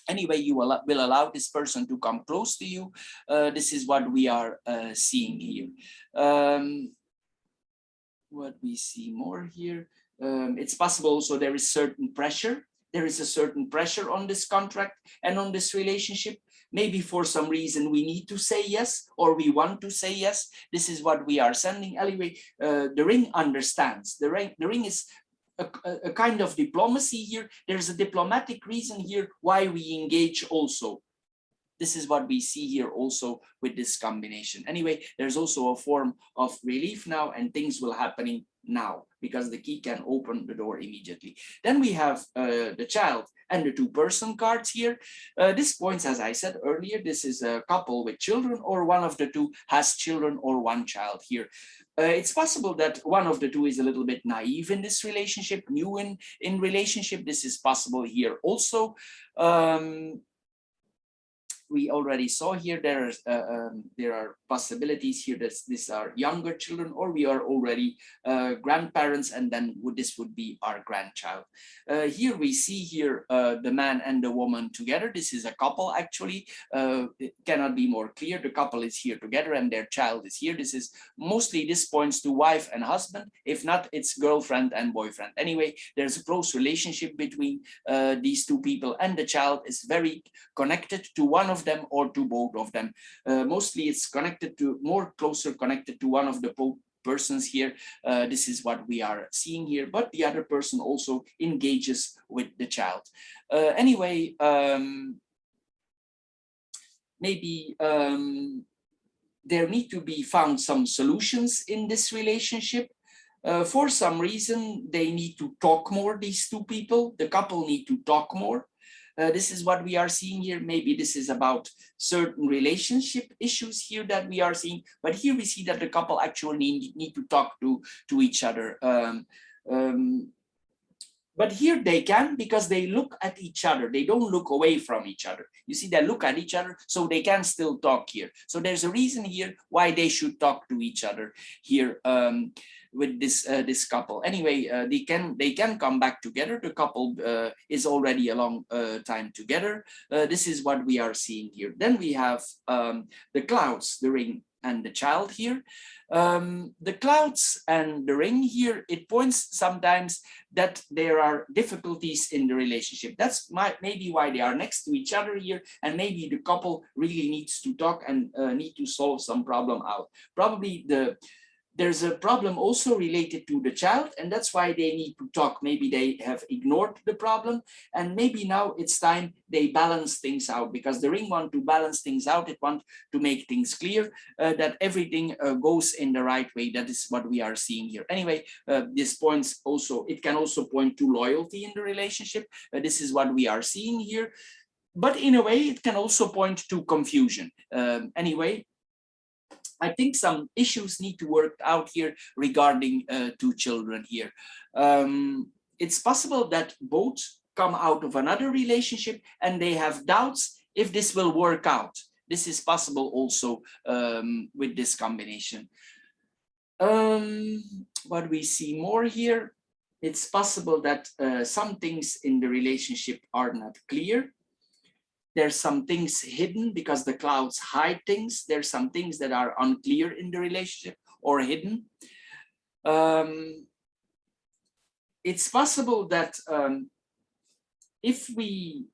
Anyway, you will allow this person to come close to you. This is what we are seeing here. What we see more here, it's possible, so there is certain pressure. There is a certain pressure on this contract and on this relationship. Maybe for some reason we need to say yes, or we want to say yes. This is what we are sending. Anyway, the ring understands. The ring is a kind of diplomacy here. There's a diplomatic reason here why we engage also. This is what we see here also with this combination. Anyway, there's also a form of relief now, and things will happening now because the key can open the door immediately. Then we have the child and the two-person cards here. This points, as I said earlier, this is a couple with children, or one of the two has children or one child here. It's possible that one of the two is a little bit naive in this relationship, new in relationship. This is possible here also. We already saw here there are possibilities here that these are younger children, or we are already grandparents, and then this would be our grandchild. Here we see here the man and the woman together. This is a couple actually. It cannot be more clear. The couple is here together and their child is here. This is mostly, this points to wife and husband. If not, it's girlfriend and boyfriend. Anyway, there's a close relationship between these two people, and the child is very connected to one of them or to both of them. Mostly it's connected to, more closer connected to one of the persons here. This is what we are seeing here, but the other person also engages with the child. Anyway, maybe there need to be found some solutions in this relationship. For some reason, they need to talk more, these two people. The couple need to talk more. This is what we are seeing here. Maybe this is about certain relationship issues here that we are seeing, but here we see that the couple actually need to talk to each other. But here they can, because they look at each other. They don't look away from each other. You see, they look at each other, so they can still talk here. So there's a reason here why they should talk to each other here. With this couple. Anyway, they can come back together. The couple is already a long time together. This is what we are seeing here. Then we have the clouds, the ring, and the child here. The clouds and the ring here, it points sometimes that there are difficulties in the relationship. That's maybe why they are next to each other here, and maybe the couple really needs to talk and need to solve some problem out. Probably there's a problem also related to the child, and that's why they need to talk. Maybe they have ignored the problem, and maybe now it's time they balance things out, because the ring wants to balance things out. It wants to make things clear that everything goes in the right way. That is what we are seeing here. Anyway, this points also, it can also point to loyalty in the relationship. This is what we are seeing here. But in a way, it can also point to confusion. Anyway, I think some issues need to work out here regarding two children here. It's possible that both come out of another relationship and they have doubts if this will work out. This is possible also with this combination. What we see more here, it's possible that some things in the relationship are not clear. There's some things hidden because the clouds hide things. There's some things that are unclear in the relationship or hidden. It's possible that if we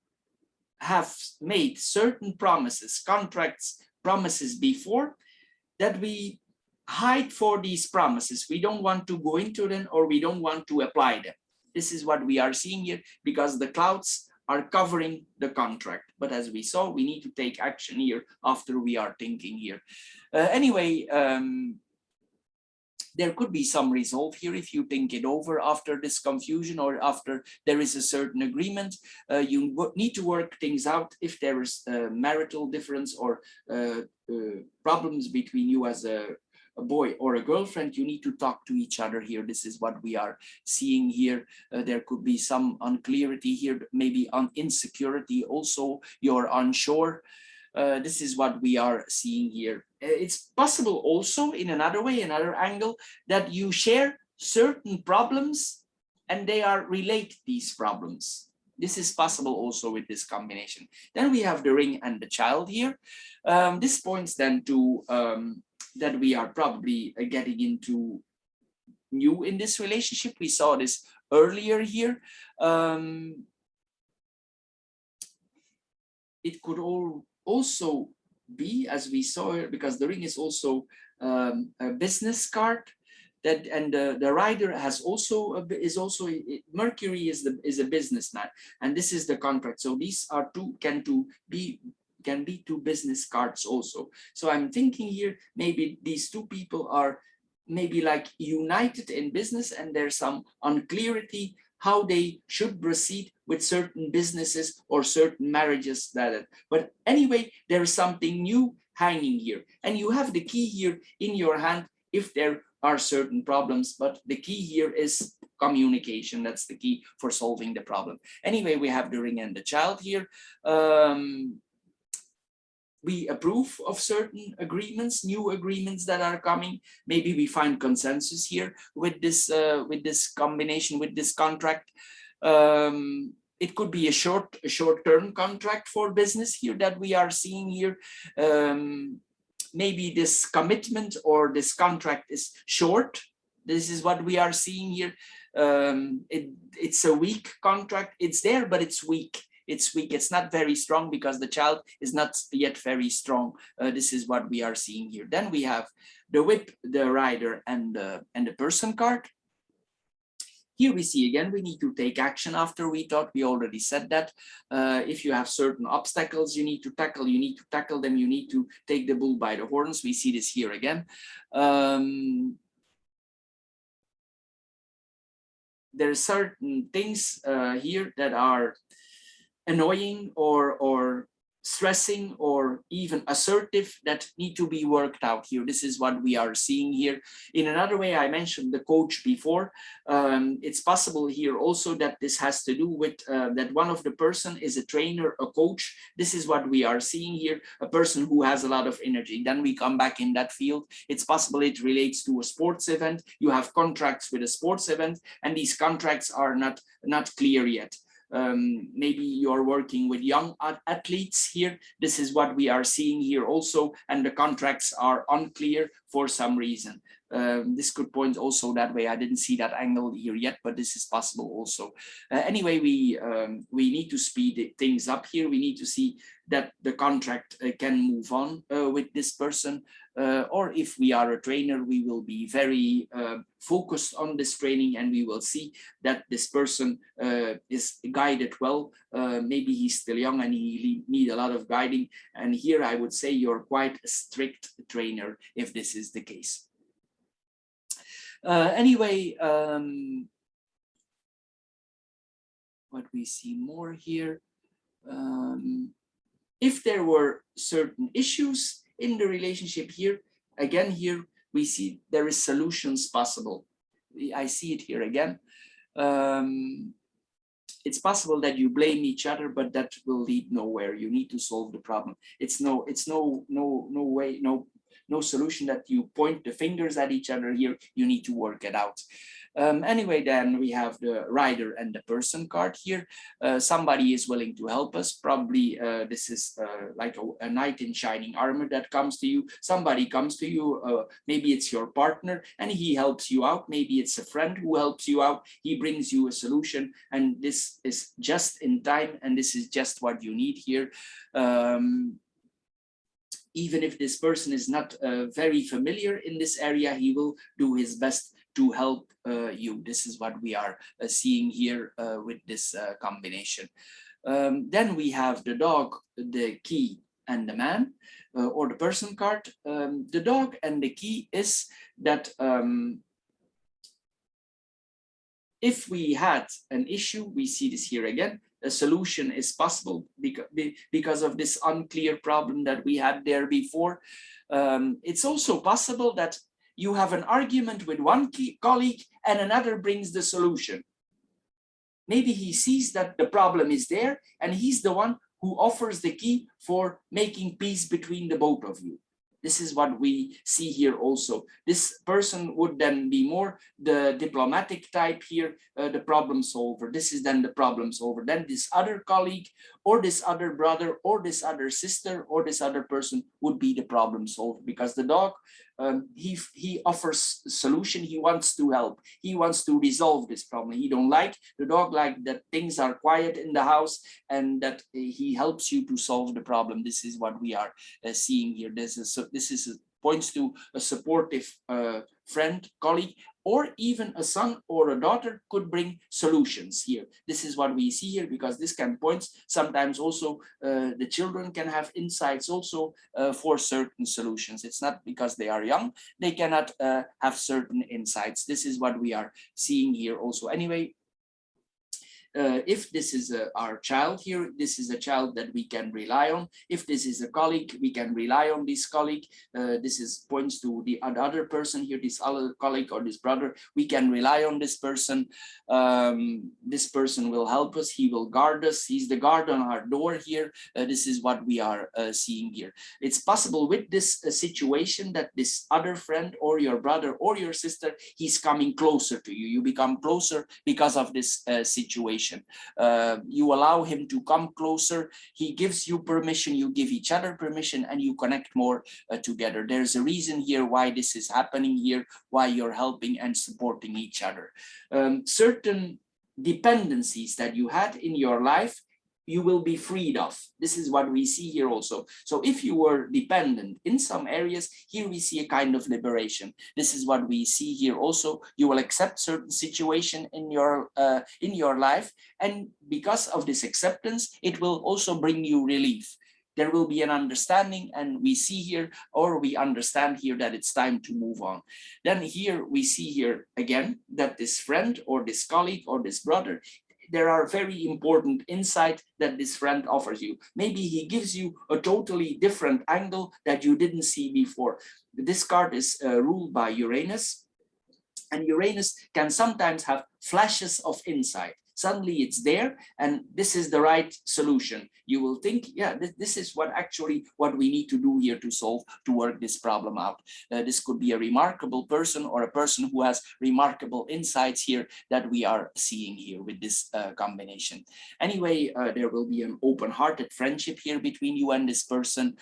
have made certain promises, contracts, promises before, that we hide for these promises. We don't want to go into them, or we don't want to apply them. This is what we are seeing here, because the clouds are covering the contract. But as we saw, we need to take action here after we are thinking here. Anyway, there could be some resolve here if you think it over after this confusion, or after there is a certain agreement. You need to work things out if there is a marital difference or problems between you as a a boy or a girlfriend, you need to talk to each other here. This is what we are seeing here. There could be some unclarity here, maybe on insecurity also, you're unsure. This is what we are seeing here. It's possible also in another way, another angle, that you share certain problems and they are related, these problems. This is possible also with this combination. Then we have the ring and the child here. This points then to that we are probably getting into new in this relationship. We saw this earlier here. It could also be, as we saw here, because the ring is also a business card, that, and the rider has also Mercury is a businessman, and this is the contract. So these are can be two business cards also. So I'm thinking here, maybe these two people are maybe like united in business, and there's some unclarity how they should proceed with certain businesses or certain marriages. But anyway, there is something new hanging here, and you have the key here in your hand if there are certain problems, but the key here is communication. That's the key for solving the problem. Anyway, we have the ring and the child here. We approve of certain agreements, new agreements that are coming. Maybe we find consensus here with this combination, with this contract. It could be a short-term contract for business here that we are seeing here. Maybe this commitment or this contract is short. This is what we are seeing here. It's a weak contract. It's there, but it's weak. It's weak. It's not very strong because the child is not yet very strong. This is what we are seeing here. Then we have the whip, the rider, and the person card. Here we see again, we need to take action after we thought. We already said that. If you have certain obstacles you need to tackle them. You need to take the bull by the horns. We see this here again. There are certain things here that are annoying or stressing or even assertive that need to be worked out here. This is what we are seeing here. In another way, I mentioned the coach before. It's possible here also that this has to do with that one of the person is a trainer, a coach. This is what we are seeing here, a person who has a lot of energy. Then we come back in that field. It's possible it relates to a sports event. You have contracts with a sports event, and these contracts are not clear yet. Maybe you're working with young athletes here. This is what we are seeing here also, and the contracts are unclear for some reason. This could point also that way. I didn't see that angle here yet, but this is possible also. Anyway, we need to speed things up here. We need to see that the contract can move on with this person. Or if we are a trainer, we will be very focused on this training, and we will see that this person is guided well. Maybe he's still young and he needs a lot of guiding. And here I would say you're quite a strict trainer if this is the case. Anyway, what we see more here, if there were certain issues in the relationship here, again here we see there is solutions possible. I see it here again. It's possible that you blame each other, but that will lead nowhere. You need to solve the problem. It's no way, no solution that you point the fingers at each other here. You need to work it out. Anyway, then we have the rider and the person card here. Somebody is willing to help us. Probably this is like a knight in shining armor that comes to you. Somebody comes to you, maybe it's your partner, and he helps you out. Maybe it's a friend who helps you out. He brings you a solution, and this is just in time, and this is just what you need here. Even if this person is not very familiar in this area, he will do his best to help you. This is what we are seeing here with this combination. Then we have the dog, the key, and the man, or the person card. The dog and the key is that if we had an issue, we see this here again, a solution is possible because of this unclear problem that we had there before. It's also possible that you have an argument with one colleague and another brings the solution. Maybe he sees that the problem is there and he's the one who offers the key for making peace between the both of you. This is what we see here also. This person would then be more the diplomatic type here, the problem solver. This is then the problem solver. Then this other colleague or this other brother or this other sister or this other person would be the problem solver, because the dog, he offers a solution. He wants to help. He wants to resolve this problem. He don't like, the dog like that things are quiet in the house and that he helps you to solve the problem. This is what we are seeing here. This is points to a supportive friend, colleague, or even a son or a daughter could bring solutions here. This is what we see here, because this can point sometimes also the children can have insights also for certain solutions. It's not because they are young, they cannot have certain insights. This is what we are seeing here also. Anyway, if this is our child here, this is a child that we can rely on. If this is a colleague, we can rely on this colleague. This is points to the other person here, this other colleague or this brother. We can rely on this person. This person will help us. He will guard us. He's the guard on our door here. This is what we are seeing here. It's possible with this situation that this other friend or your brother or your sister, he's coming closer to you. You become closer because of this situation. You allow him to come closer. He gives you permission. You give each other permission, and you connect more together. There's a reason here why this is happening here, why you're helping and supporting each other. Certain dependencies that you had in your life, you will be freed of. This is what we see here also. So if you were dependent in some areas, here we see a kind of liberation. This is what we see here also. You will accept certain situation in your life, and because of this acceptance, it will also bring you relief. There will be an understanding, and we see here, or we understand here, that it's time to move on. Then here we see here again that this friend or this colleague or this brother, there are very important insight that this friend offers you. Maybe he gives you a totally different angle that you didn't see before. This card is ruled by Uranus, and Uranus can sometimes have flashes of insight. Suddenly it's there, and this is the right solution. You will think, yeah, this is what we need to do here to work this problem out. This could be a remarkable person or a person who has remarkable insights here that we are seeing here with this combination. Anyway, there will be an open-hearted friendship here between you and this person.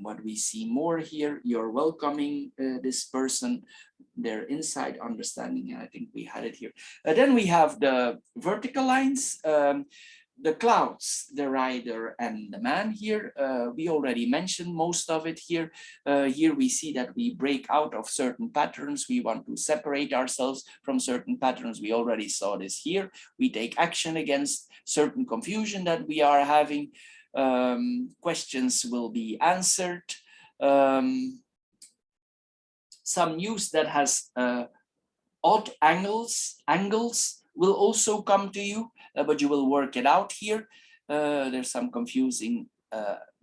What we see more here, you're welcoming this person, their insight, understanding, and I think we had it here. Then we have the vertical lines, the clouds, the rider and the man here. We already mentioned most of it here. Here we see that we break out of certain patterns. We want to separate ourselves from certain patterns. We already saw this here. We take action against certain confusion that we are having. Questions will be answered. Some news that has odd angles will also come to you, but you will work it out here. There's some confusing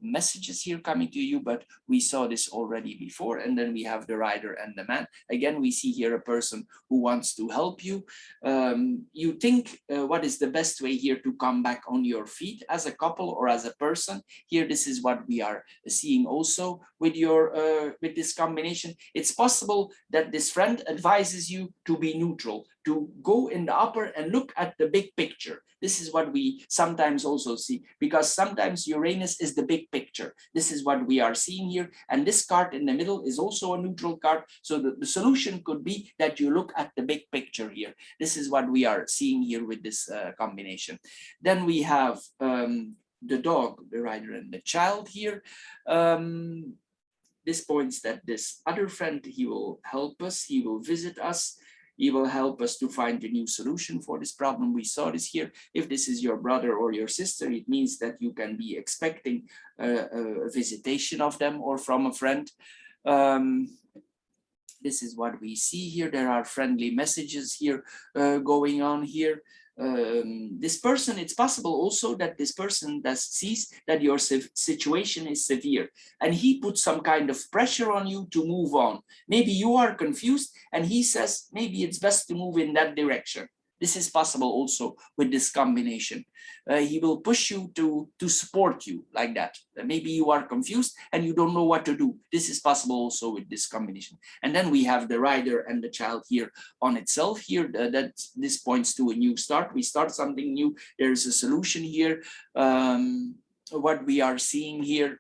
messages here coming to you, but we saw this already before. And then we have the rider and the man. Again, we see here a person who wants to help you. You think what is the best way here to come back on your feet as a couple or as a person. Here, this is what we are seeing also with with this combination. It's possible that this friend advises you to be neutral, to go in the upper and look at the big picture. This is what we sometimes also see, because sometimes Uranus is the big picture. This is what we are seeing here. And this card in the middle is also a neutral card. So the solution could be that you look at the big picture here. This is what we are seeing here with this combination. Then we have the dog, the rider, and the child here. This points that this other friend, he will help us, he will visit us. He will help us to find a new solution for this problem. We saw this here. If this is your brother or your sister, it means that you can be expecting a visitation of them or from a friend. This is what we see here. There are friendly messages here going on here. This person, it's possible also that this person that sees that your situation is severe and he puts some kind of pressure on you to move on. Maybe you are confused and he says, maybe it's best to move in that direction. This is possible also with this combination. He will push you to support you like that. Maybe you are confused and you don't know what to do. This is possible also with this combination. And then we have the rider and the child here on itself here. That this points to a new start. We start something new. There is a solution here. What we are seeing here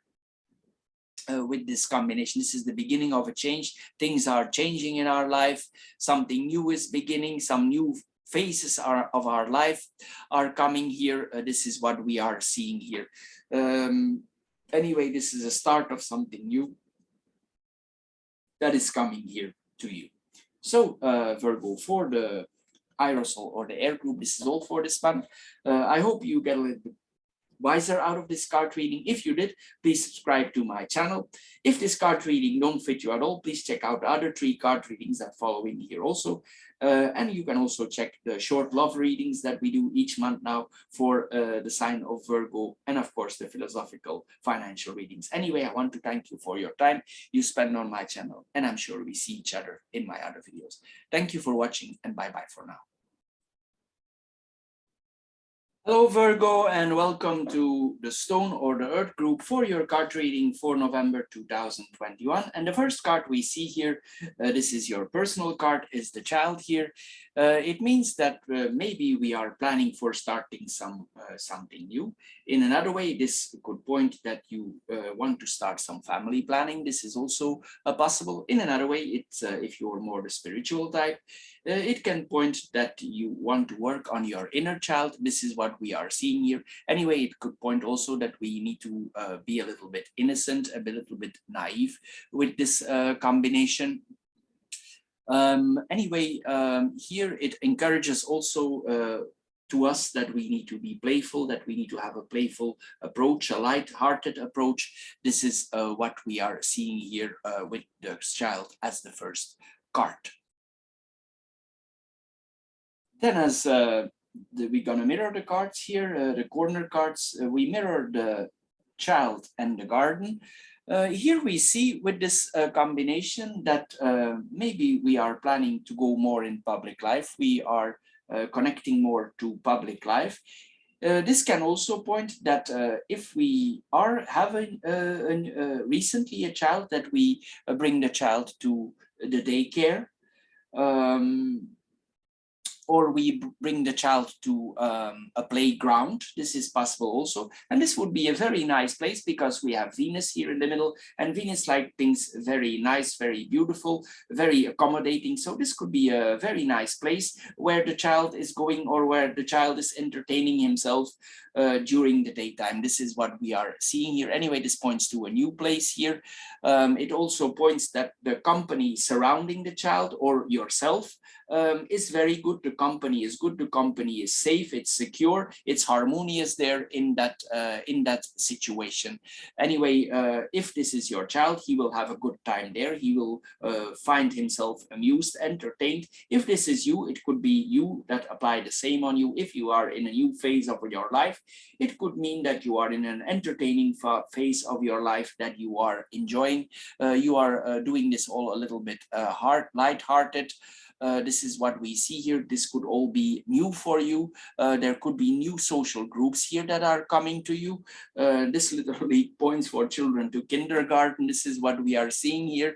with this combination, this is the beginning of a change. Things are changing in our life. Something new is beginning. Some new phases of our life are coming here. This is what we are seeing here. Anyway, this is a start of something new that is coming here to you. So Virgo, for the aerosol or the air group, this is all for this month. I hope you get a little bit wiser out of this card reading. If you did, please subscribe to my channel. If this card reading don't fit you at all, please check out the other 3 card readings that follow in here also. And you can also check the short love readings that we do each month now for the sign of Virgo, and of course the philosophical financial readings. Anyway, I want to thank you for your time you spend on my channel, and I'm sure we see each other in my other videos. Thank you for watching, and bye-bye for now. Hello Virgo, and welcome to the Stone or the Earth group for your card reading for November 2021. And the first card we see here, this is your personal card, is the child here. It means that maybe we are planning for starting something new. In another way, this could point that you want to start some family planning. This is also possible. In another way, it's if you're more the spiritual type, it can point that you want to work on your inner child. This is what we are seeing here. Anyway, it could point also that we need to be a little bit innocent, a little bit naive with this combination. Anyway, here it encourages also to us that we need to be playful, that we need to have a playful approach, a light-hearted approach. This is what we are seeing here with the child as the first card. Then as we're gonna mirror the cards here, the corner cards, we mirror the child and the garden. Here we see with this combination that maybe we are planning to go more in public life. We are connecting more to public life. This can also point that if we are having recently a child, that we bring the child to the daycare. Or we bring the child to a playground. This is possible also. And this would be a very nice place because we have Venus here in the middle, and Venus likes things very nice, very beautiful, very accommodating. So this could be a very nice place where the child is going, or where the child is entertaining himself during the daytime. This is what we are seeing here. Anyway, this points to a new place here. It also points that the company surrounding the child or yourself is very good. The company is good. The company is safe. It's secure. It's harmonious there in that situation. Anyway, if this is your child, he will have a good time there. He will find himself amused, entertained. If this is you, it could be you that apply the same on you. If you are in a new phase of your life, it could mean that you are in an entertaining phase of your life that you are enjoying. You are doing this all a little bit light-hearted. This is what we see here. This could all be new for you. There could be new social groups here that are coming to you. This literally points for children to kindergarten. This is what we are seeing here.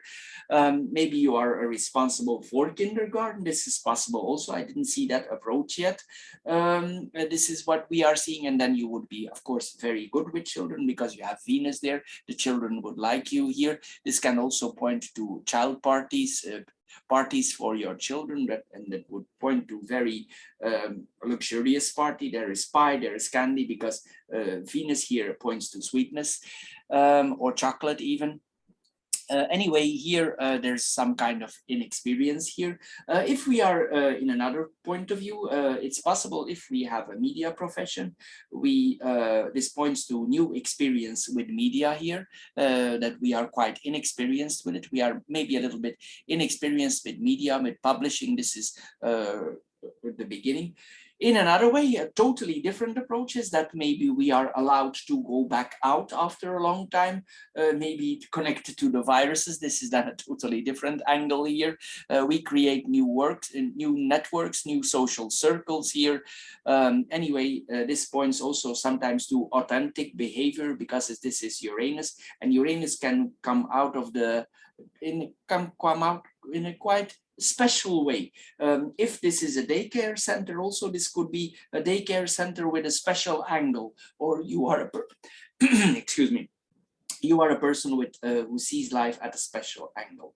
Maybe you are responsible for kindergarten. This is possible also. I didn't see that approach yet. This is what we are seeing. And then you would be, of course, very good with children because you have Venus there. The children would like you here. This can also point to child parties, parties for your children, and that would point to very luxurious party. There is pie, there is candy, because Venus here points to sweetness, or chocolate even. Anyway, here there's some kind of inexperience here. If we are in another point of view, it's possible if we have a media profession, this points to new experience with media here, that we are quite inexperienced with it. We are maybe a little bit inexperienced with media, with publishing. This is the beginning. In another way, a totally different approach is that maybe we are allowed to go back out after a long time, maybe connected to the viruses. This is then a totally different angle here. We create new works, new networks, new social circles here. Anyway, this points also sometimes to authentic behavior, because this is Uranus, and Uranus can come out of come out in a quite special way. If this is a daycare center, also this could be a daycare center with a special angle, or you are a excuse me, you are a person with who sees life at a special angle.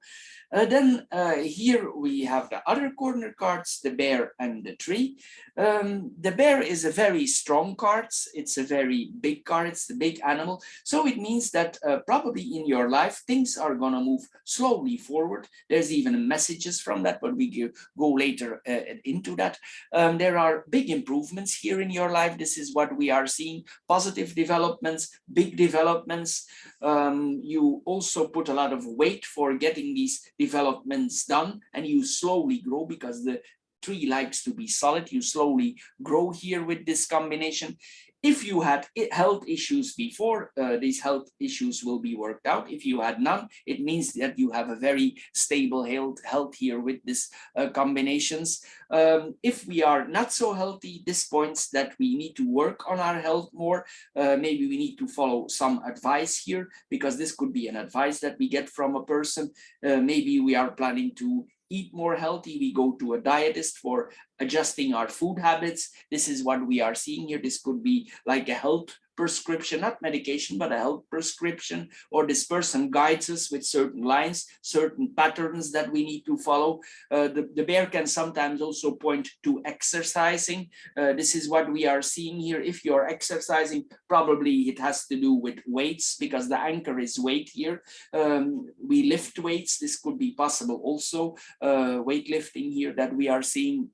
Then here we have the other corner cards, the bear and the tree. The bear is a very strong card. It's a very big card. It's the big animal. So it means that probably in your life, things are going to move slowly forward. There's even messages from that, but we go later into that. There are big improvements here in your life. This is what we are seeing. Positive developments, big developments. You also put a lot of weight for getting these developments done, and you slowly grow because the tree likes to be solid. You slowly grow here with this combination. If you had health issues before, these health issues will be worked out. If you had none, it means that you have a very stable health here with this combinations. If we are not so healthy, this points that we need to work on our health more. Maybe we need to follow some advice here, because this could be an advice that we get from a person. Maybe we are planning to eat more healthy. We go to a dietist for adjusting our food habits. This is what we are seeing here. This could be like a health prescription, not medication, but a health prescription, or this person guides us with certain lines, certain patterns that we need to follow. The bear can sometimes also point to exercising. This is what we are seeing here. If you're exercising, probably it has to do with weights, because the anchor is weight here. We lift weights. This could be possible also. Weightlifting here that we are seeing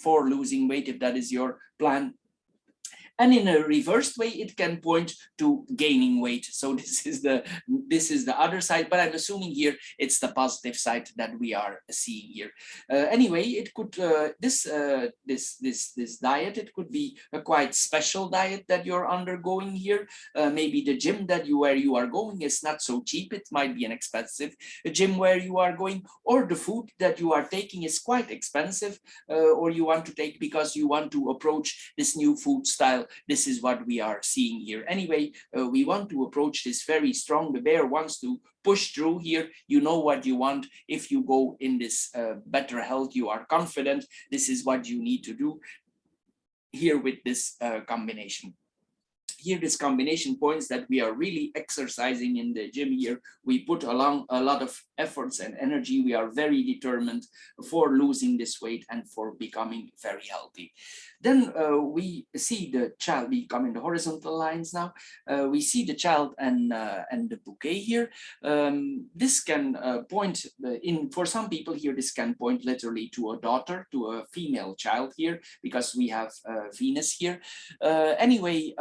for losing weight, if that is your plan. And in a reversed way, it can point to gaining weight. So this is the other side, but I'm assuming here it's the positive side that we are seeing here. Anyway, it could this diet, it could be a quite special diet that you're undergoing here. Maybe the gym where you are going is not so cheap. It might be an expensive gym where you are going, or the food that you are taking is quite expensive, or you want to take because you want to approach this new food style. This is what we are seeing here. Anyway, we want to approach this very strong. The bear wants to push through here. You know what you want. If you go in this better health, you are confident. This is what you need to do here with this combination. Here, this combination points that we are really exercising in the gym here. We put along a lot of efforts and energy. We are very determined for losing this weight and for becoming very healthy. Then we see the child becoming the horizontal lines now. We see the child and the bouquet here. This can point for some people here, this can point literally to a daughter, to a female child here, because we have Venus here. Anyway,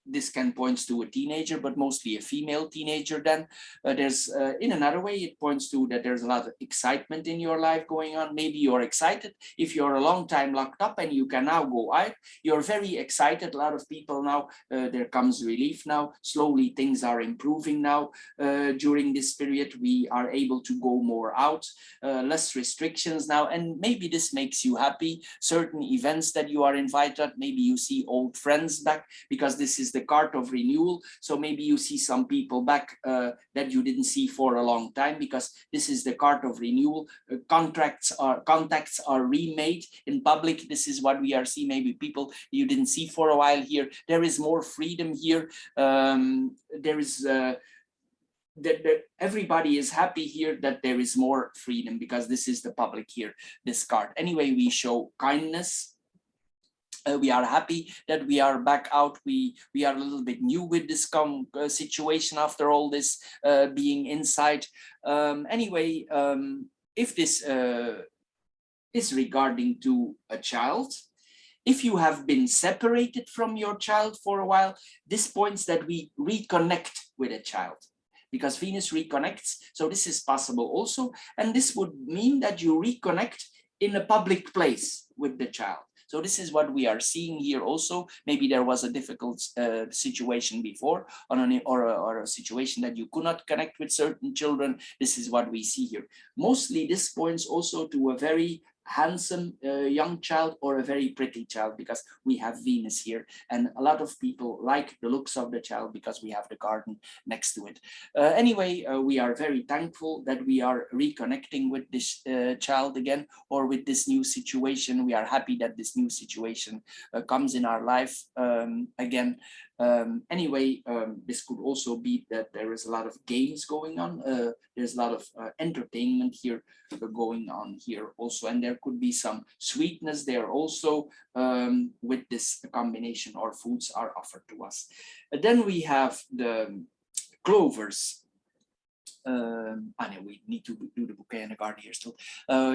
this can point to a teenager, but mostly a female teenager. Then there's in another way, it points to that there's a lot of excitement in your life going on. Maybe you're excited if you're a long time locked up and you can now go out. You're very excited. A lot of people now, there comes relief now. Slowly things are improving now. During this period, we are able to go more out, less restrictions now, and maybe this makes you happy. Certain events that you are invited, maybe you see old friends back, because this is the card of renewal. So maybe you see some people back that you didn't see for a long time, because this is the card of renewal. Contacts are remade in public. This is what we are seeing. Maybe people you didn't see for a while here. There is more freedom here. There is everybody is happy here that there is more freedom, because this is the public here, this card. Anyway, we show kindness. We are happy that we are back out. We are a little bit new with this situation after all this being inside. Anyway, if this is regarding to a child, if you have been separated from your child for a while, this points that we reconnect with a child, because Venus reconnects. So this is possible also. And this would mean that you reconnect in a public place with the child. So this is what we are seeing here also. Maybe there was a difficult situation before or a situation that you could not connect with certain children. This is what we see here. Mostly this points also to a very handsome young child or a very pretty child, because we have Venus here, and a lot of people like the looks of the child because we have the garden next to it. Anyway, we are very thankful that we are reconnecting with this child again, or with this new situation. We are happy that this new situation comes in our life again. Anyway, this could also be that there is a lot of games going on. There's a lot of entertainment here going on here also, and there could be some sweetness there also with this combination, or foods are offered to us. Then we have the clovers. I know we need to do the bouquet and the garden here still.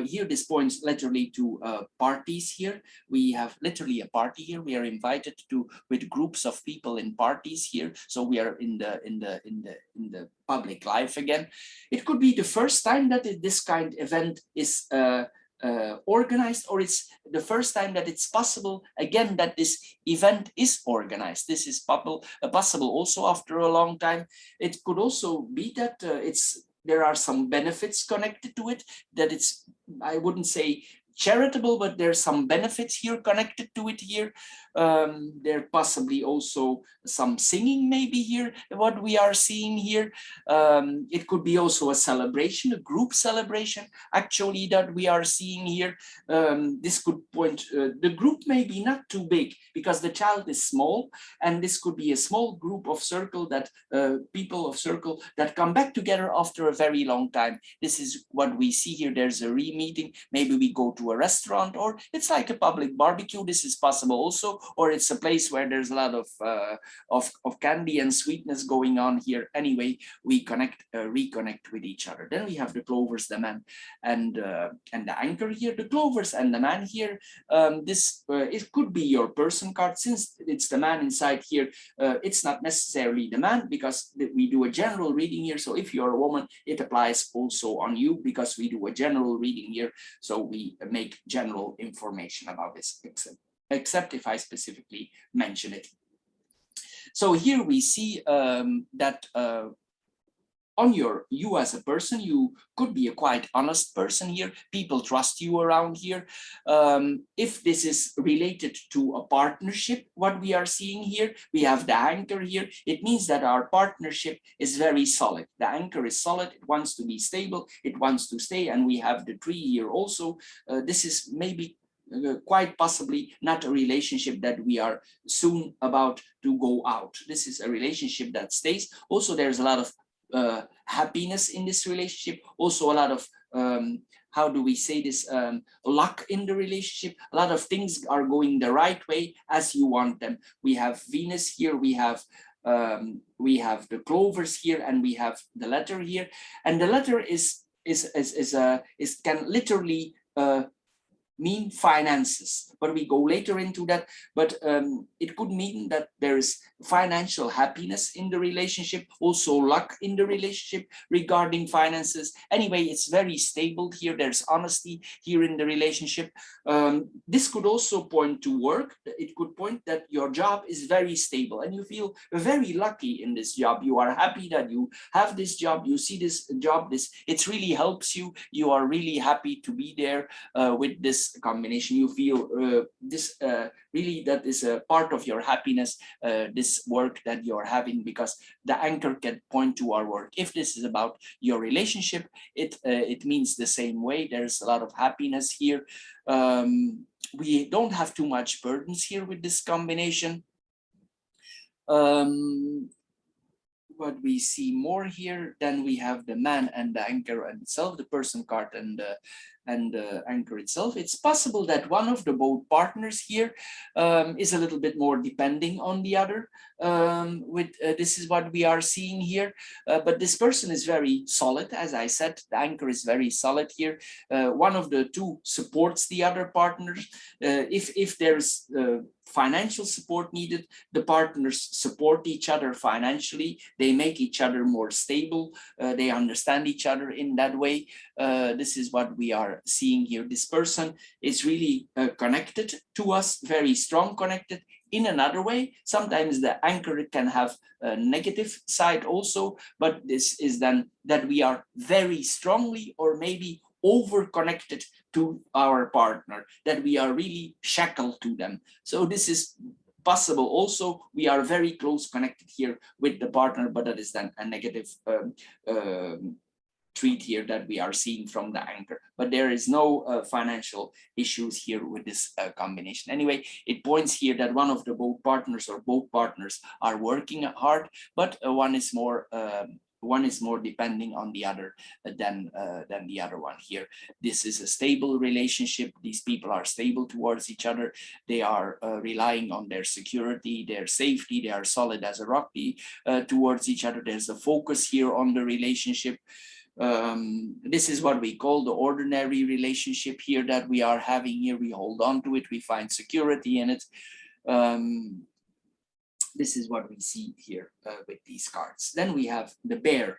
Here this points literally to parties here. We have literally a party here. We are invited to with groups of people in parties here. So we are in the public life again. It could be the first time that this kind of event is organized, or it's the first time that it's possible again that this event is organized. This is possible also after a long time. It could also be that there are some benefits connected to it, that it's, I wouldn't say charitable, but there's some benefits here connected to it here. There possibly also some singing maybe here, what we are seeing here. It could be also a celebration, a group celebration actually that we are seeing here. This could point, the group may be not too big because the child is small, and this could be a small group of circle that people of circle that come back together after a very long time. This is what we see here. There's a re-meeting. Maybe we go to a restaurant, or it's like a public barbecue. This is possible also, or it's a place where there's a lot of candy and sweetness going on here. Anyway, we reconnect with each other. Then we have the clovers, the man, and the anchor here. The clovers and the man here. It could be your person card. Since it's the man inside here, it's not necessarily the man, because we do a general reading here. So if you're a woman, it applies also on you, because we do a general reading here. So we make general information about this, except if I specifically mention it. So here we see that on you as a person, you could be a quite honest person here. People trust you around here. If this is related to a partnership, what we are seeing here, we have the anchor here. It means that our partnership is very solid. The anchor is solid. It wants to be stable. It wants to stay. And we have the tree here also. This is maybe quite possibly not a relationship that we are soon about to go out. This is a relationship that stays. Also, there's a lot of happiness in this relationship, also a lot of how do we say this, luck in the relationship. A lot of things are going the right way as you want them. We have Venus here, we have the clovers here, and we have the letter here, and the letter can literally mean finances, but we go later into that. But it could mean that there is financial happiness in the relationship, also luck in the relationship regarding finances. Anyway, it's very stable here. There's honesty here in the relationship. This could also point to work. It could point that your job is very stable and you feel very lucky in this job. You are happy that you have this job. You see this job, it really helps you. You are really happy to be there with this combination. You feel really that is a part of your happiness, this work that you're having, because the anchor can point to our work. If this is about your relationship, it means the same way. There's a lot of happiness here. We don't have too much burdens here with this combination. What we see more here, then we have the man and the anchor and itself, the person card and and the anchor itself. It's possible that one of the boat partners here is a little bit more depending on the other. This is what we are seeing here, but this person is very solid. As I said, the anchor is very solid here. One of the two supports the other partners. If there's financial support needed, the partners support each other financially. They make each other more stable. They understand each other in that way. This is what we are seeing here. This person is really connected to us, very strong connected. In another way, sometimes the anchor can have a negative side also, but this is then that we are very strongly or maybe over connected to our partner, that we are really shackled to them. So this is possible also. We are very close connected here with the partner, but that is then a negative treat here that we are seeing from the anchor, but there is no financial issues here with this combination. Anyway, it points here that one of the both partners or both partners are working hard, but one is more depending on the other than the other one here. This is a stable relationship. These people are stable towards each other. They are relying on their security, their safety. They are solid as a rock towards each other. There's a focus here on the relationship. This is what we call the ordinary relationship here that we are having here. We hold on to it. We find security in it. This is what we see here with these cards. Then we have the bear,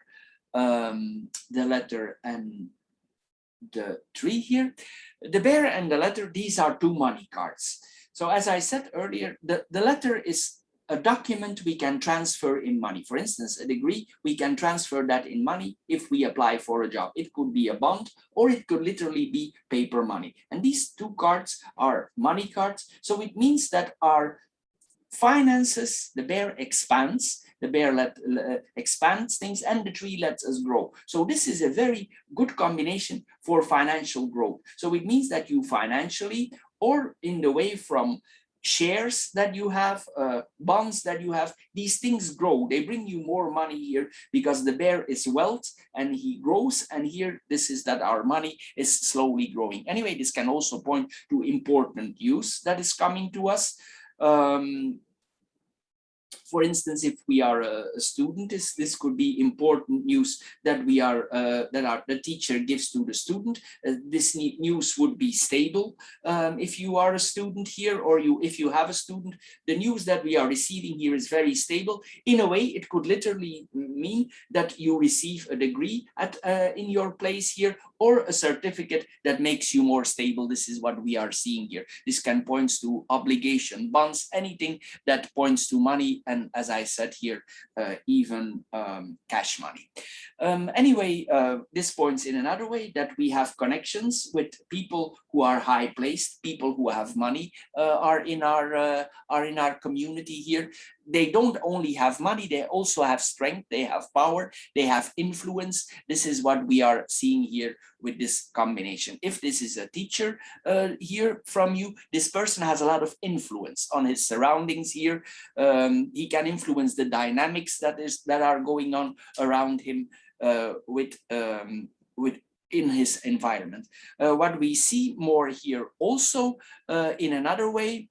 the letter, and the tree here. The bear and the letter, these are two money cards. So as I said earlier, the letter is a document we can transfer in money. For instance, a degree, we can transfer that in money if we apply for a job. It could be a bond, or it could literally be paper money. And these two cards are money cards. So it means that our finances, the bear expands, the bear expands things, and the tree lets us grow. So this is a very good combination for financial growth. So it means that you financially, or in the way from shares that you have, bonds that you have, these things grow. They bring you more money here because the bear is wealth and he grows. And here, this is that our money is slowly growing. Anyway, this can also point to important news that is coming to us. For instance, if we are a student, this could be important news that we are the teacher gives to the student. This news would be stable if you are a student here, or if you have a student. The news that we are receiving here is very stable. In a way, it could literally mean that you receive a degree in your place here, or a certificate that makes you more stable. This is what we are seeing here. This can point to obligation, bonds, anything that points to money, and as I said here, even cash money. Anyway, this points in another way that we have connections with people who are high placed, people who have money are in our community here. They don't only have money, they also have strength, they have power, they have influence. This is what we are seeing here with this combination. If this is a teacher here from you, this person has a lot of influence on his surroundings here. He can influence the dynamics that are going on around him in his environment. What we see more here also in another way,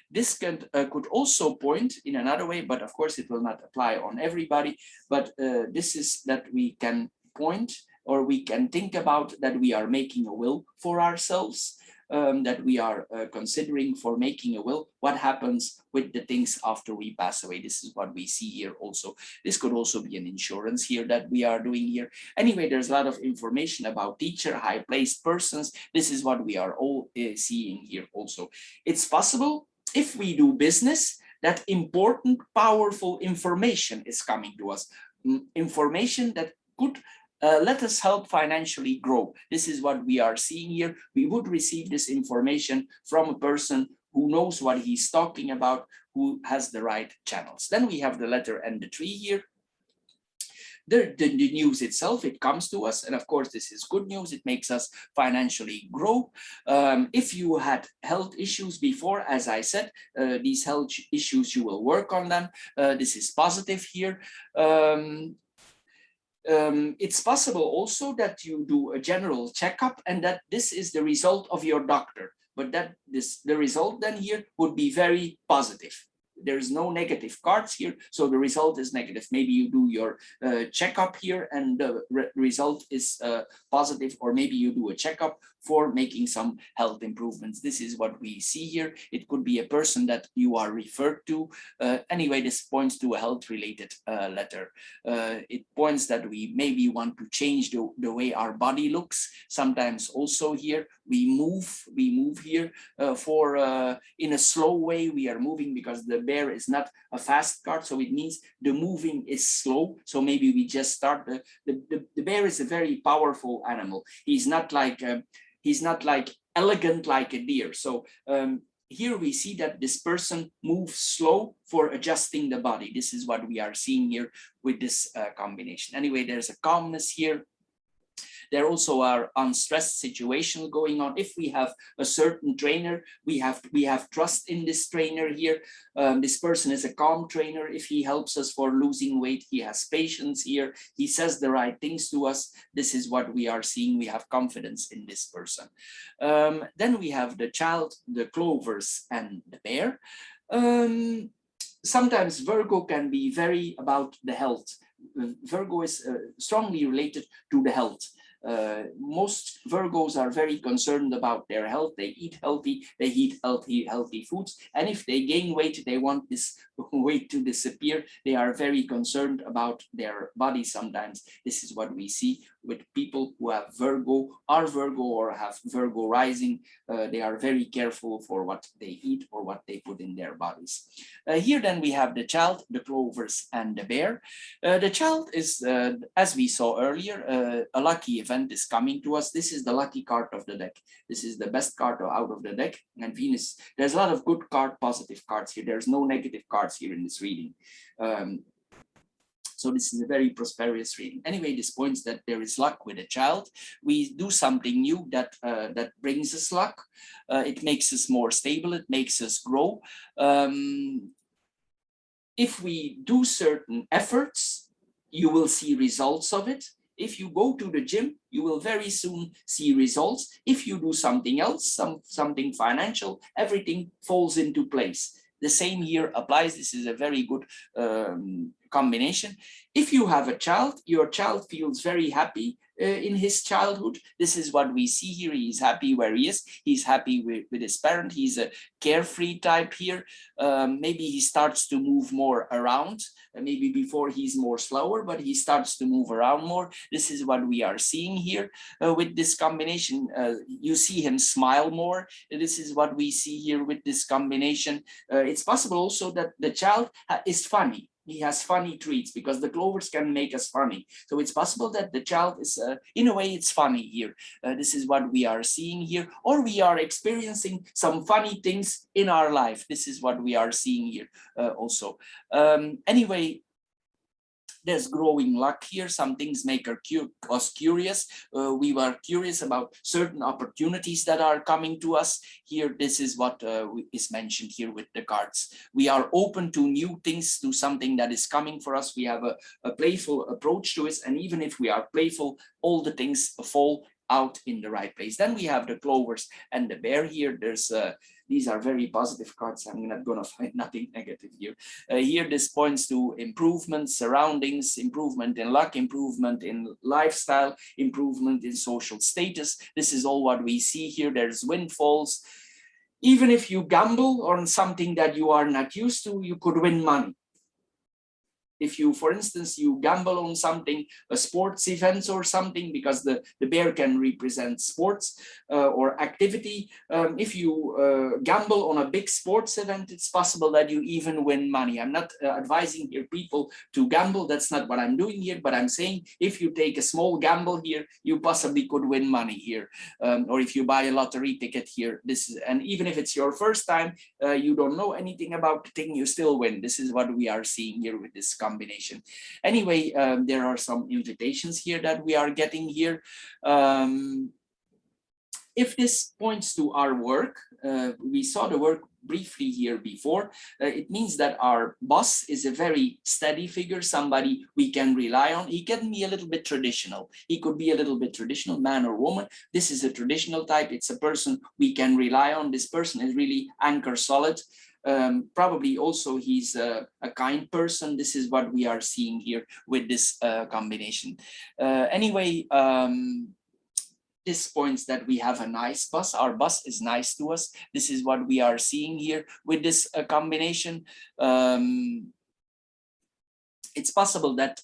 this could also point in another way, but of course it will not apply on everybody, but this is that we can point, or we can think about that we are making a will for ourselves, that we are considering for making a will. What happens with the things after we pass away? This is what we see here also. This could also be an insurance here that we are doing here. Anyway, there's a lot of information about teacher, high-placed persons. This is what we are all seeing here also. It's possible, if we do business, that important, powerful information is coming to us. Information that could let us help financially grow. This is what we are seeing here. We would receive this information from a person who knows what he's talking about, who has the right channels. Then we have the letter and the tree here. The news itself, it comes to us, and of course this is good news. It makes us financially grow. If you had health issues before, as I said, these health issues, you will work on them. This is positive here. it's possible also that you do a general checkup and that this is the result of your doctor, but that the result then here would be very positive. There's no negative cards here, so the result is negative. Maybe you do your checkup here and the result is positive, or maybe you do a checkup for making some health improvements. This is what we see here. It could be a person that you are referred to. Anyway, this points to a health-related letter. It points that we maybe want to change the way our body looks. Sometimes also here we move here in a slow way. We are moving because the bear is not a fast card, so it means the moving is slow. So maybe we just start. The bear is a very powerful animal. He's not like elegant like a deer. So here we see that this person moves slow for adjusting the body. This is what we are seeing here with this combination. Anyway, there's a calmness here. There also are unstressed situations going on. If we have a certain trainer, we have trust in this trainer here. This person is a calm trainer. If he helps us for losing weight, he has patience here. He says the right things to us. This is what we are seeing. We have confidence in this person. Then we have the child, the clovers, and the bear. Sometimes Virgo can be very about the health. Virgo is strongly related to the health. Most Virgos are very concerned about their health. They eat healthy, they eat healthy foods. And if they gain weight, they want this weight to disappear. They are very concerned about their body sometimes. This is what we see with people who have Virgo, are Virgo, or have Virgo rising. They are very careful for what they eat or what they put in their bodies. Here then we have the child, the clovers, and the bear. The child is, as we saw earlier, a lucky event is coming to us. This is the lucky card of the deck. This is the best card out of the deck. And Venus, there's a lot of good positive cards here. There's no negative cards here in this reading. So this is a very prosperous reading. Anyway, this points that there is luck with a child. We do something new that brings us luck. It makes us more stable. It makes us grow. If we do certain efforts, you will see results of it. If you go to the gym, you will very soon see results. If you do something else, something financial, everything falls into place. The same here applies. This is a very good combination. If you have a child, your child feels very happy in his childhood. This is what we see here. He's happy where he is. He's happy with his parent. He's a carefree type here. Maybe he starts to move more around. Maybe before he's more slower, but he starts to move around more. This is what we are seeing here with this combination. You see him smile more. This is what we see here with this combination. It's possible also that the child is funny. He has funny treats because the clovers can make us funny. So it's possible that the child is, in a way, it's funny here. This is what we are seeing here, or we are experiencing some funny things in our life. This is what we are seeing here also. Anyway, there's growing luck here. Some things make us curious. We were curious about certain opportunities that are coming to us. Here, this is what is mentioned here with the cards. We are open to new things, to something that is coming for us. We have a playful approach to it. And even if we are playful, all the things fall out in the right place. Then we have the clovers and the bear here. There's these are very positive cards. I'm not going to find nothing negative here. Here, this points to improvement, surroundings, improvement in luck, improvement in lifestyle, improvement in social status. This is all what we see here. There's windfalls. Even if you gamble on something that you are not used to, you could win money. If you, for instance, you gamble on something, a sports event or something, because the bear can represent sports or activity. If you gamble on a big sports event, it's possible that you even win money. I'm not advising here people to gamble. That's not what I'm doing here, but I'm saying if you take a small gamble here, you possibly could win money here. Or if you buy a lottery ticket here, and even if it's your first time, you don't know anything about the thing, you still win. This is what we are seeing here with this combination. Anyway, there are some invitations here that we are getting here. If this points to our work, we saw the work briefly here before, it means that our boss is a very steady figure, somebody we can rely on. He can be a little bit traditional. He could be a little bit traditional, man or woman. This is a traditional type. It's a person we can rely on. This person is really anchor solid. Probably also he's a kind person. This is what we are seeing here with this combination. Anyway, this points that we have a nice boss. Our boss is nice to us. This is what we are seeing here with this combination. It's possible that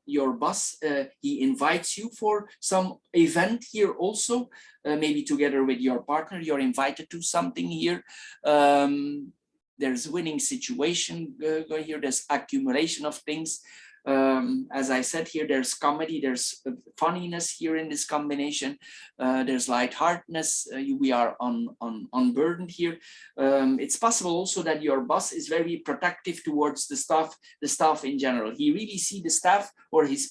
your boss, he invites you for some event here also, maybe together with your partner, you're invited to something here. There's winning situation here, there's accumulation of things. As I said here, there's comedy, there's funniness here in this combination. There's lightheartedness. We are unburdened here. It's possible also that your boss is very protective towards the staff in general. He really sees the staff or his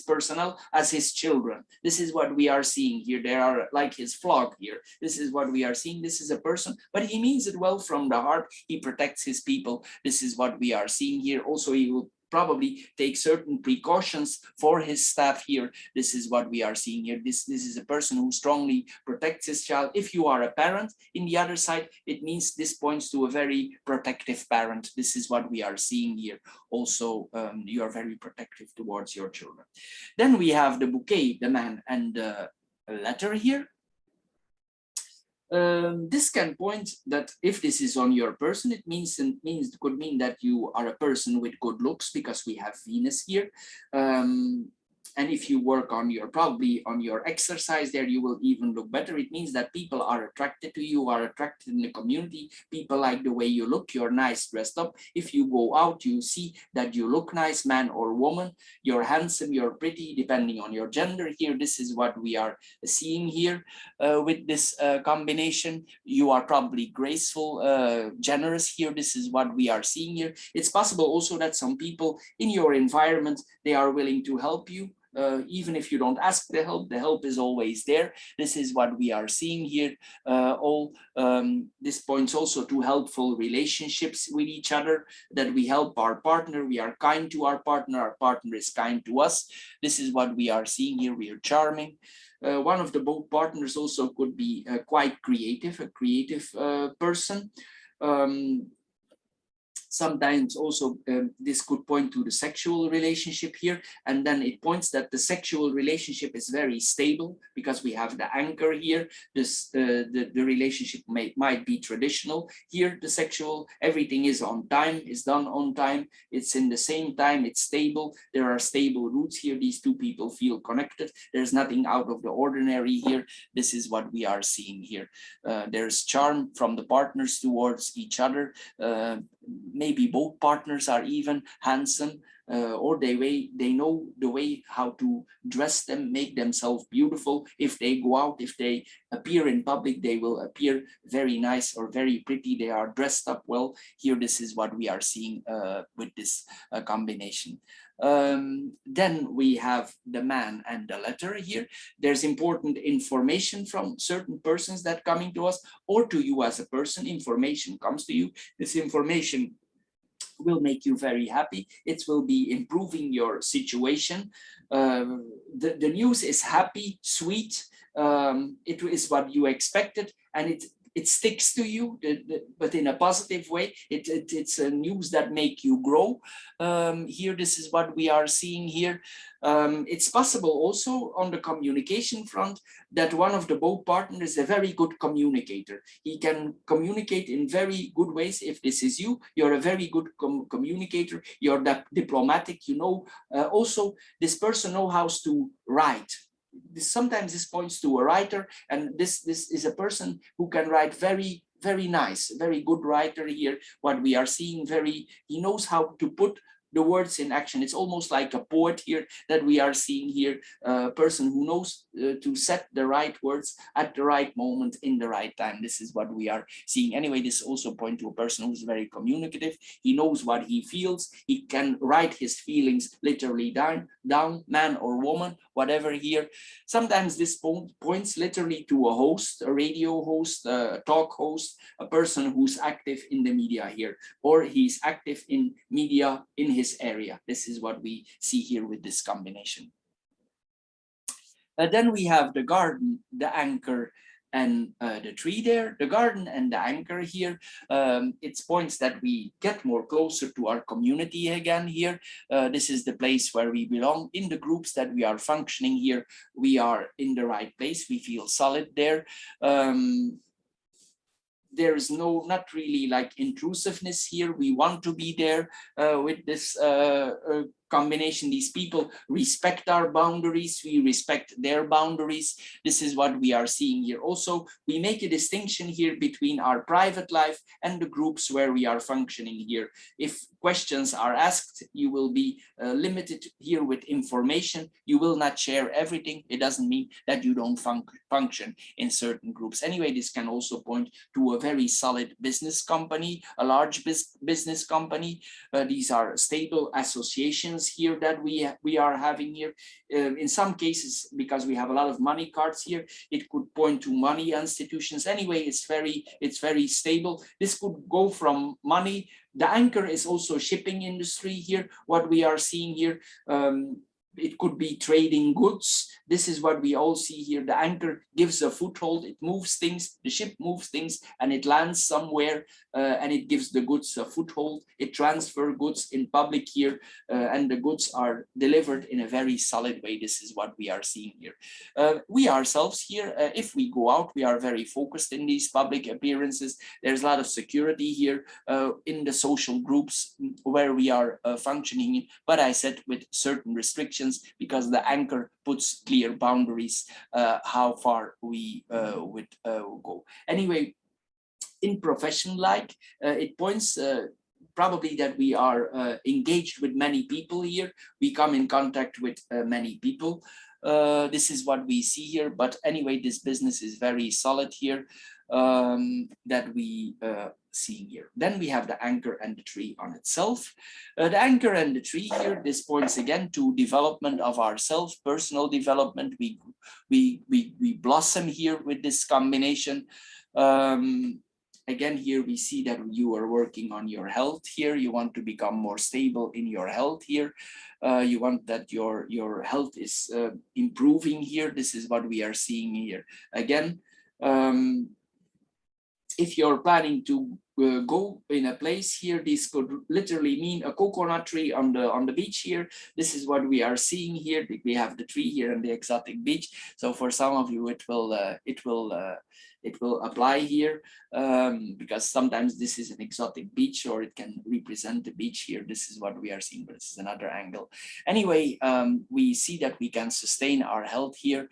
personnel as his children. This is what we are seeing here. They are like his flock here. This is what we are seeing. This is a person, but he means it well from the heart. He protects his people. This is what we are seeing here. Also, he will probably take certain precautions for his staff here. This is what we are seeing here. This is a person who strongly protects his child. If you are a parent in the other side, it means this points to a very protective parent. This is what we are seeing here. Also, you are very protective towards your children. Then we have the bouquet, the man, and the letter here. This can point that if this is on your person, it could mean that you are a person with good looks, because we have Venus here. And if you work on probably on your exercise there, you will even look better. It means that people are attracted to you, are attracted in the community. People like the way you look, you're nice dressed up. If you go out, you see that you look nice, man or woman. You're handsome, you're pretty, depending on your gender here. This is what we are seeing here with this combination. You are probably graceful, generous here. This is what we are seeing here. It's possible also that some people in your environment, they are willing to help you. Even if you don't ask the help is always there. This is what we are seeing here. This points also to helpful relationships with each other, that we help our partner, we are kind to our partner is kind to us. This is what we are seeing here. We are charming. One of the both partners also could be quite creative, a creative person. Sometimes also this could point to the sexual relationship here, and then it points that the sexual relationship is very stable because we have the anchor here. The relationship might be traditional here. The sexual, everything is on time, is done on time. It's in the same time, it's stable. There are stable roots here. These two people feel connected. There's nothing out of the ordinary here. This is what we are seeing here. There's charm from the partners towards each other. Maybe both partners are even handsome, or they know the way how to dress them, make themselves beautiful. If they go out, if they appear in public, they will appear very nice or very pretty. They are dressed up well. Here, this is what we are seeing with this combination. Then we have the man and the letter here. There's important information from certain persons that coming to us, or to you as a person. Information comes to you. This information will make you very happy. It will be improving your situation. The news is happy, sweet. It is what you expected, and it sticks to you, but in a positive way. It's a news that make you grow. Here, this is what we are seeing here. It's possible also on the communication front that one of the both partners is a very good communicator. He can communicate in very good ways. If this is you, you're a very good communicator. You're diplomatic, you know. Also, this person knows how to write. Sometimes this points to a writer, and this is a person who can write very nice, very good writer here. What we are seeing, he knows how to put the words in action. It's almost like a poet here that we are seeing here, a person who knows to set the right words at the right moment in the right time. This is what we are seeing. Anyway, this also points to a person who's very communicative. He knows what he feels. He can write his feelings literally down, man or woman, whatever here. Sometimes this points literally to a host, a radio host, a talk host, a person who's active in the media here, or he's active in media in his area. This is what we see here with this combination. Then we have the garden, the anchor, and the tree there. The garden and the anchor here, it's points that we get more closer to our community again here. This is the place where we belong. In the groups that we are functioning here, we are in the right place. We feel solid there. There is not really like intrusiveness here. We want to be there with this combination. These people respect our boundaries, we respect their boundaries. This is what we are seeing here. Also, we make a distinction here between our private life and the groups where we are functioning here. If questions are asked, you will be limited here with information. You will not share everything. It doesn't mean that you don't function in certain groups. Anyway, this can also point to a very solid business company, a large business company. These are stable associations here that we are having here. In some cases, because we have a lot of money cards here, it could point to money institutions. Anyway, it's very stable. This could go from money. The anchor is also shipping industry here. What we are seeing here, it could be trading goods. This is what we all see here. The anchor gives a foothold. It moves things. The ship moves things and it lands somewhere and it gives the goods a foothold. It transfers goods in public here and the goods are delivered in a very solid way. This is what we are seeing here. We ourselves here, if we go out, we are very focused in these public appearances. There's a lot of security here in the social groups where we are functioning, but I said with certain restrictions, because the anchor puts clear boundaries how far we would go. Anyway, in profession, like it points probably that we are engaged with many people here. We come in contact with many people. This is what we see here. But anyway, this business is very solid here that we see here. Then we have the anchor and the tree on itself. The anchor and the tree here, this points again to development of ourselves, personal development. We blossom here with this combination. Again, here we see that you are working on your health here. You want to become more stable in your health here. You want that your health is improving here. This is what we are seeing here. Again, if you're planning to go in a place here, this could literally mean a coconut tree on the beach here. This is what we are seeing here. We have the tree here and the exotic beach. So for some of you, it will apply here because sometimes this is an exotic beach or it can represent the beach here. This is what we are seeing, but this is another angle. Anyway, we see that we can sustain our health here.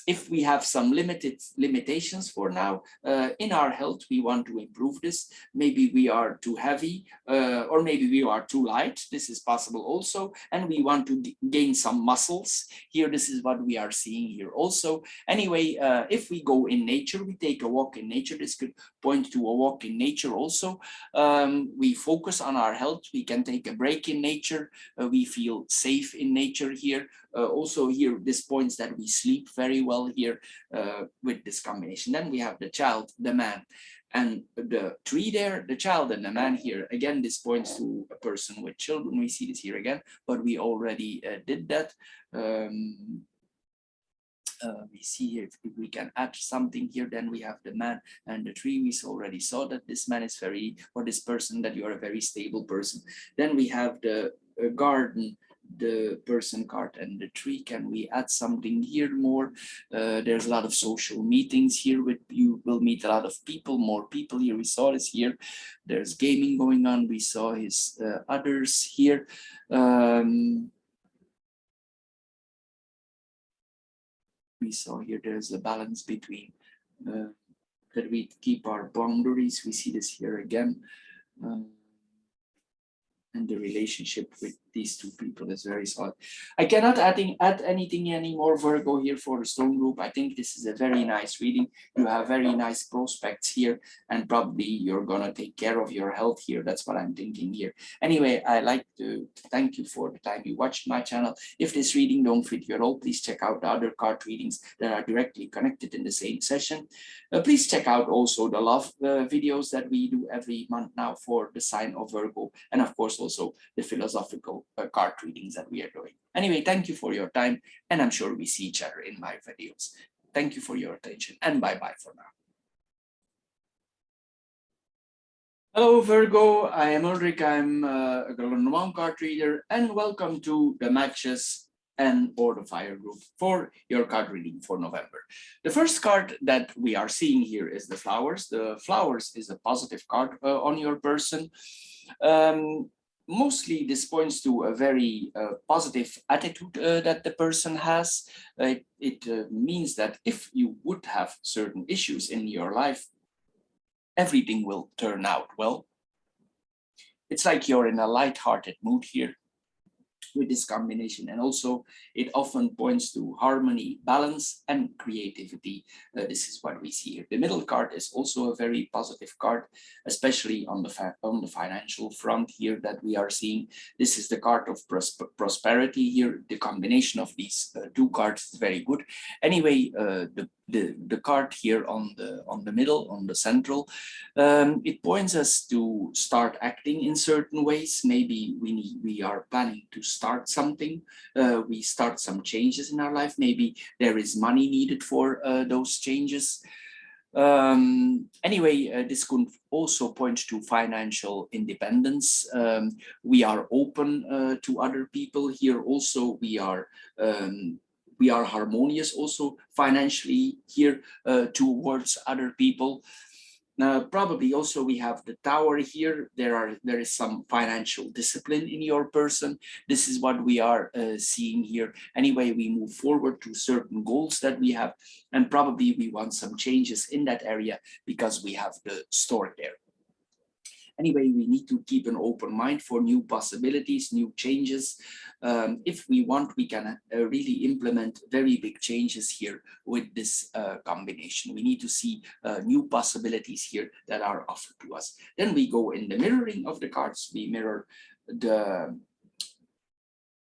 If we have some limitations for now in our health, we want to improve this. Maybe we are too heavy or maybe we are too light. This is possible also. And we want to gain some muscles here. This is what we are seeing here also. Anyway, if we go in nature, we take a walk in nature. This could point to a walk in nature also. We focus on our health. We can take a break in nature. We feel safe in nature here. Also here, this points that we sleep very well here with this combination. Then we have the child, the man, and the tree there, the child and the man here. Again, this points to a person with children. We see this here again, but we already did that. We see here if we can add something here, then we have the man and the tree. We already saw that this man is very, or this person, that you are a very stable person. Then we have the garden, the person card and the tree. Can we add something here more? There's a lot of social meetings here with you will meet a lot of people, more people here. We saw this here. There's gaming going on. We saw his others here. We saw here there's a balance between that we keep our boundaries. We see this here again. and the relationship with these two people is very solid. I cannot add anything anymore, Virgo, here for the stone group. I think this is a very nice reading. You have very nice prospects here, and probably you're gonna take care of your health here. That's what I'm thinking here. Anyway, I like to thank you for the time you watched my channel. If this reading don't fit you at all, please check out the other card readings that are directly connected in the same session. Please check out also the love videos that we do every month now for the sign of Virgo, and of course also the philosophical card readings that we are doing. Anyway, thank you for your time, and I'm sure we see each other in my videos. Thank you for your attention, and bye-bye for now. Hello Virgo, I am Ulrich, I'm a Lenormand card reader, and welcome to the matches and or the fire group for your card reading for November. The first card that we are seeing here is the flowers. The flowers is a positive card on your person. Mostly this points to a very positive attitude that the person has. It means that if you would have certain issues in your life, everything will turn out well. It's like you're in a light-hearted mood here with this combination, and also it often points to harmony, balance, and creativity. This is what we see here. The middle card is also a very positive card, especially on the financial front here that we are seeing. This is the card of prosperity here. The combination of these two cards is very good. Anyway, the card here on the middle, on the central, it points us to start acting in certain ways. Maybe we are planning to start something. We start some changes in our life. Maybe there is money needed for those changes. Anyway, this could also point to financial independence. We are open to other people here. Also, we are harmonious also financially here towards other people. Probably also we have the tower here. There is some financial discipline in your person. This is what we are seeing here. Anyway, we move forward to certain goals that we have, and probably we want some changes in that area because we have the stork there. Anyway, we need to keep an open mind for new possibilities, new changes. If we want, we can really implement very big changes here with this combination. We need to see new possibilities here that are offered to us. Then we go in the mirroring of the cards. We mirror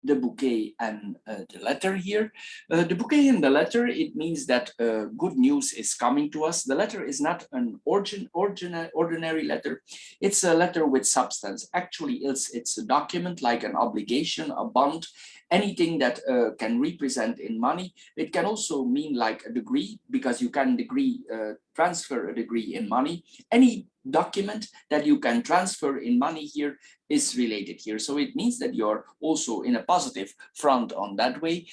the bouquet and the letter here. The bouquet and the letter, it means that good news is coming to us. The letter is not an ordinary letter. It's a letter with substance. Actually, it's a document like an obligation, a bond, anything that can represent in money. It can also mean like a degree, because you can transfer a degree in money. Any document that you can transfer in money here is related here. So it means that you're also in a positive front on that way.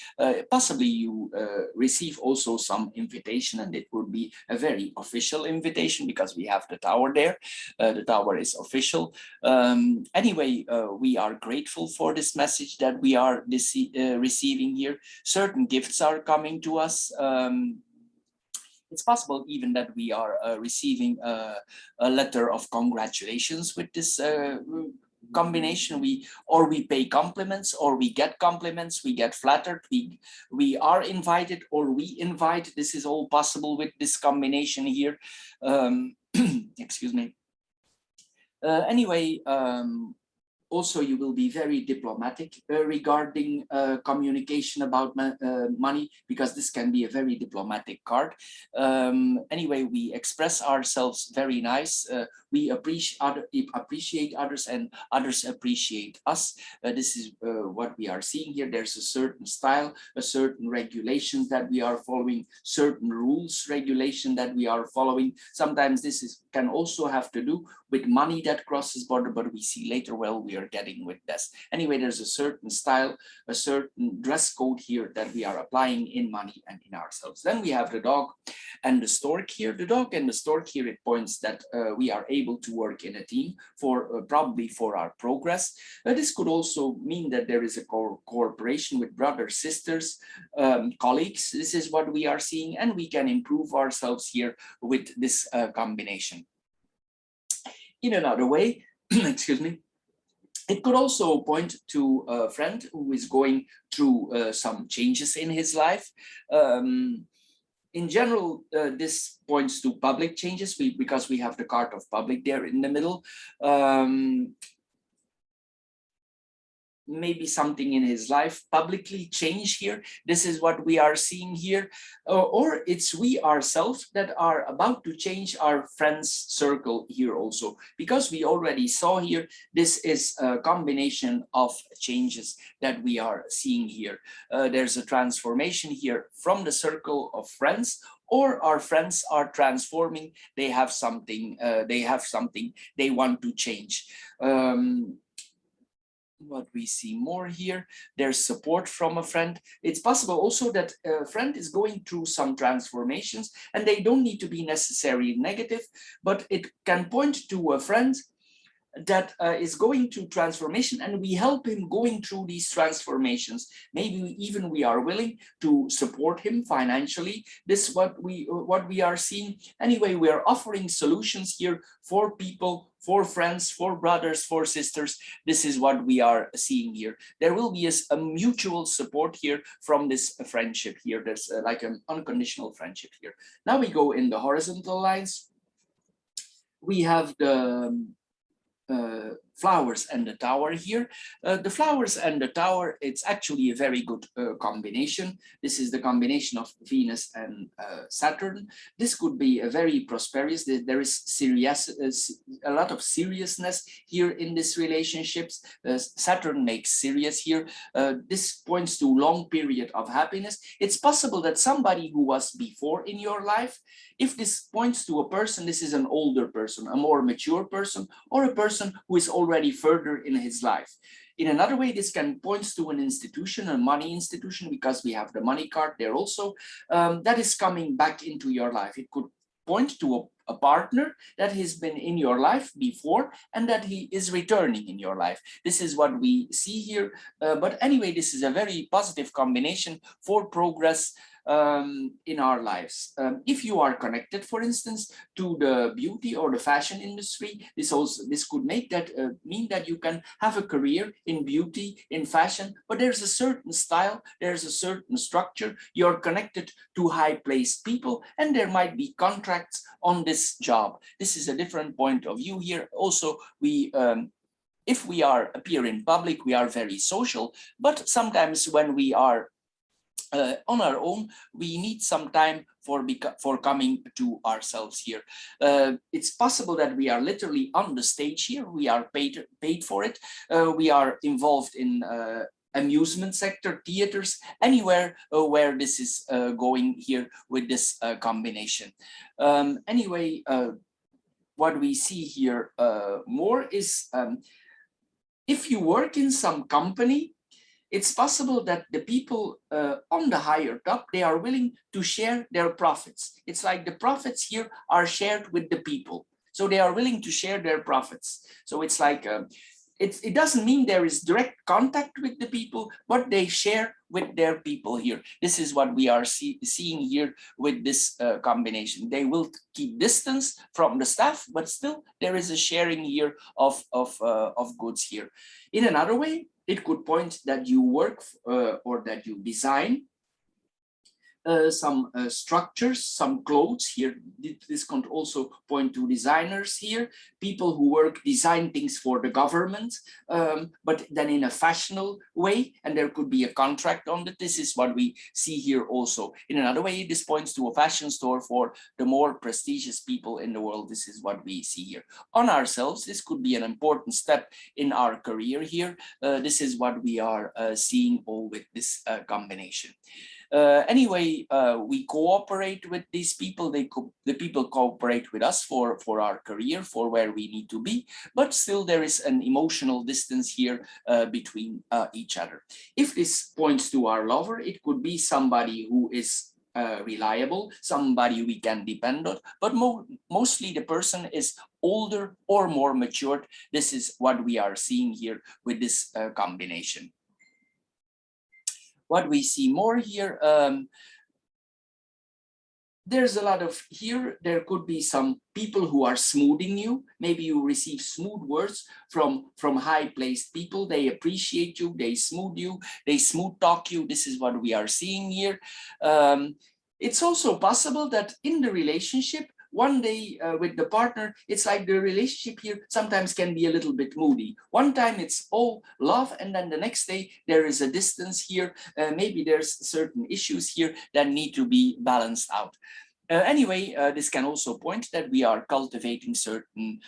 Possibly you receive also some invitation, and it will be a very official invitation because we have the tower there. The tower is official. Anyway, we are grateful for this message that we are receiving here. Certain gifts are coming to us. It's possible even that we are receiving a letter of congratulations with this combination. We pay compliments, or we get compliments, we get flattered, we are invited, or we invite. This is all possible with this combination here. Excuse me. Anyway, also, you will be very diplomatic regarding communication about money, because this can be a very diplomatic card. Anyway, we express ourselves very nice. We appreciate others, and others appreciate us. This is what we are seeing here. There's a certain style, a certain regulations that we are following, certain rules, regulation that we are following. Sometimes this can also have to do with money that crosses border, but we see later well we are getting with this. Anyway, there's a certain style, a certain dress code here that we are applying in money and in ourselves. Then we have the dog and the stork here. The dog and the stork here, it points that we are able to work in a team for probably for our progress. This could also mean that there is a cooperation with brothers, sisters, colleagues. This is what we are seeing, and we can improve ourselves here with this combination. In another way, excuse me, It could also point to a friend who is going through some changes in his life. In general, this points to public changes because we have the card of public there in the middle. Maybe something in his life publicly change here. This is what we are seeing here, or it's we ourselves that are about to change our friends circle here also, because we already saw here this is a combination of changes that we are seeing here. There's a transformation here from the circle of friends, or our friends are transforming. They have something they want to change. What we see more here, there's support from a friend. It's possible also that a friend is going through some transformations, and they don't need to be necessarily negative, but it can point to a friend that is going through transformation, and we help him going through these transformations. Maybe even we are willing to support him financially. This is what we are seeing. Anyway, we are offering solutions here for people, for friends, for brothers, for sisters. This is what we are seeing here. There will be a mutual support here from this friendship here. There's like an unconditional friendship here. Now we go in the horizontal lines. We have the flowers and the tower here. The flowers and the tower, it's actually a very good combination. This is the combination of Venus and Saturn. This could be a very prosperous. There is a lot of seriousness here in this relationships. Saturn makes serious here. This points to long period of happiness. It's possible that somebody who was before in your life, if this points to a person, this is an older person, a more mature person, or a person who is already further in his life. In another way, this can point to an institution, a money institution, because we have the money card there also, that is coming back into your life. It could point to a partner that has been in your life before and that he is returning in your life. This is what we see here. But anyway, this is a very positive combination for progress in our lives. If you are connected, for instance, to the beauty or the fashion industry, this could make that mean that you can have a career in beauty, in fashion, but there's a certain style, there's a certain structure. You're connected to high-placed people, and there might be contracts on this job. This is a different point of view here. Also, if we appear in public, we are very social, but sometimes when we are on our own, we need some time for coming to ourselves here. It's possible that we are literally on the stage here. We are paid for it. We are involved in amusement sector, theaters, anywhere where this is going here with this combination. Anyway, what we see here more is if you work in some company, it's possible that the people on the higher top, they are willing to share their profits. It's like the profits here are shared with the people. So they are willing to share their profits. So it's like, it doesn't mean there is direct contact with the people, but they share with their people here. This is what we are seeing here with this combination. They will keep distance from the staff, but still there is a sharing here of goods here. In another way, it could point that you work or that you design some structures, some clothes here. This can also point to designers here, people who design things for the government, but then in a fashionable way, and there could be a contract on it. This is what we see here also. In another way, this points to a fashion store for the more prestigious people in the world. This is what we see here. On ourselves, this could be an important step in our career here. This is what we are seeing all with this combination. Anyway, we cooperate with these people. The people cooperate with us for our career, for where we need to be, but still there is an emotional distance here between each other. If this points to our lover, it could be somebody who is reliable, somebody we can depend on, but mostly the person is older or more matured. This is what we are seeing here with this combination. What we see more here, there's a lot of here, there could be some people who are smoothing you. Maybe you receive smooth words from high placed people. They appreciate you, they smooth you, they smooth talk you. This is what we are seeing here. It's also possible that in the relationship, one day with the partner, it's like the relationship here sometimes can be a little bit moody. One time it's all love, and then the next day there is a distance here. Maybe there's certain issues here that need to be balanced out. Anyway, this can also point that we are cultivating certain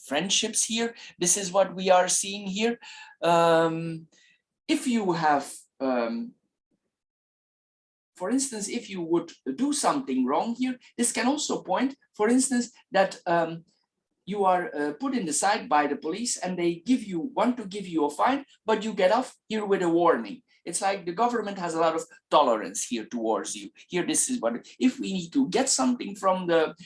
friendships here. This is what we are seeing here. If you have for instance, if you would do something wrong here, this can also point, for instance, that you are put in the side by the police and they want to give you a fine, but you get off here with a warning. It's like the government has a lot of tolerance here towards you. Here, this is what, if we need to get something from the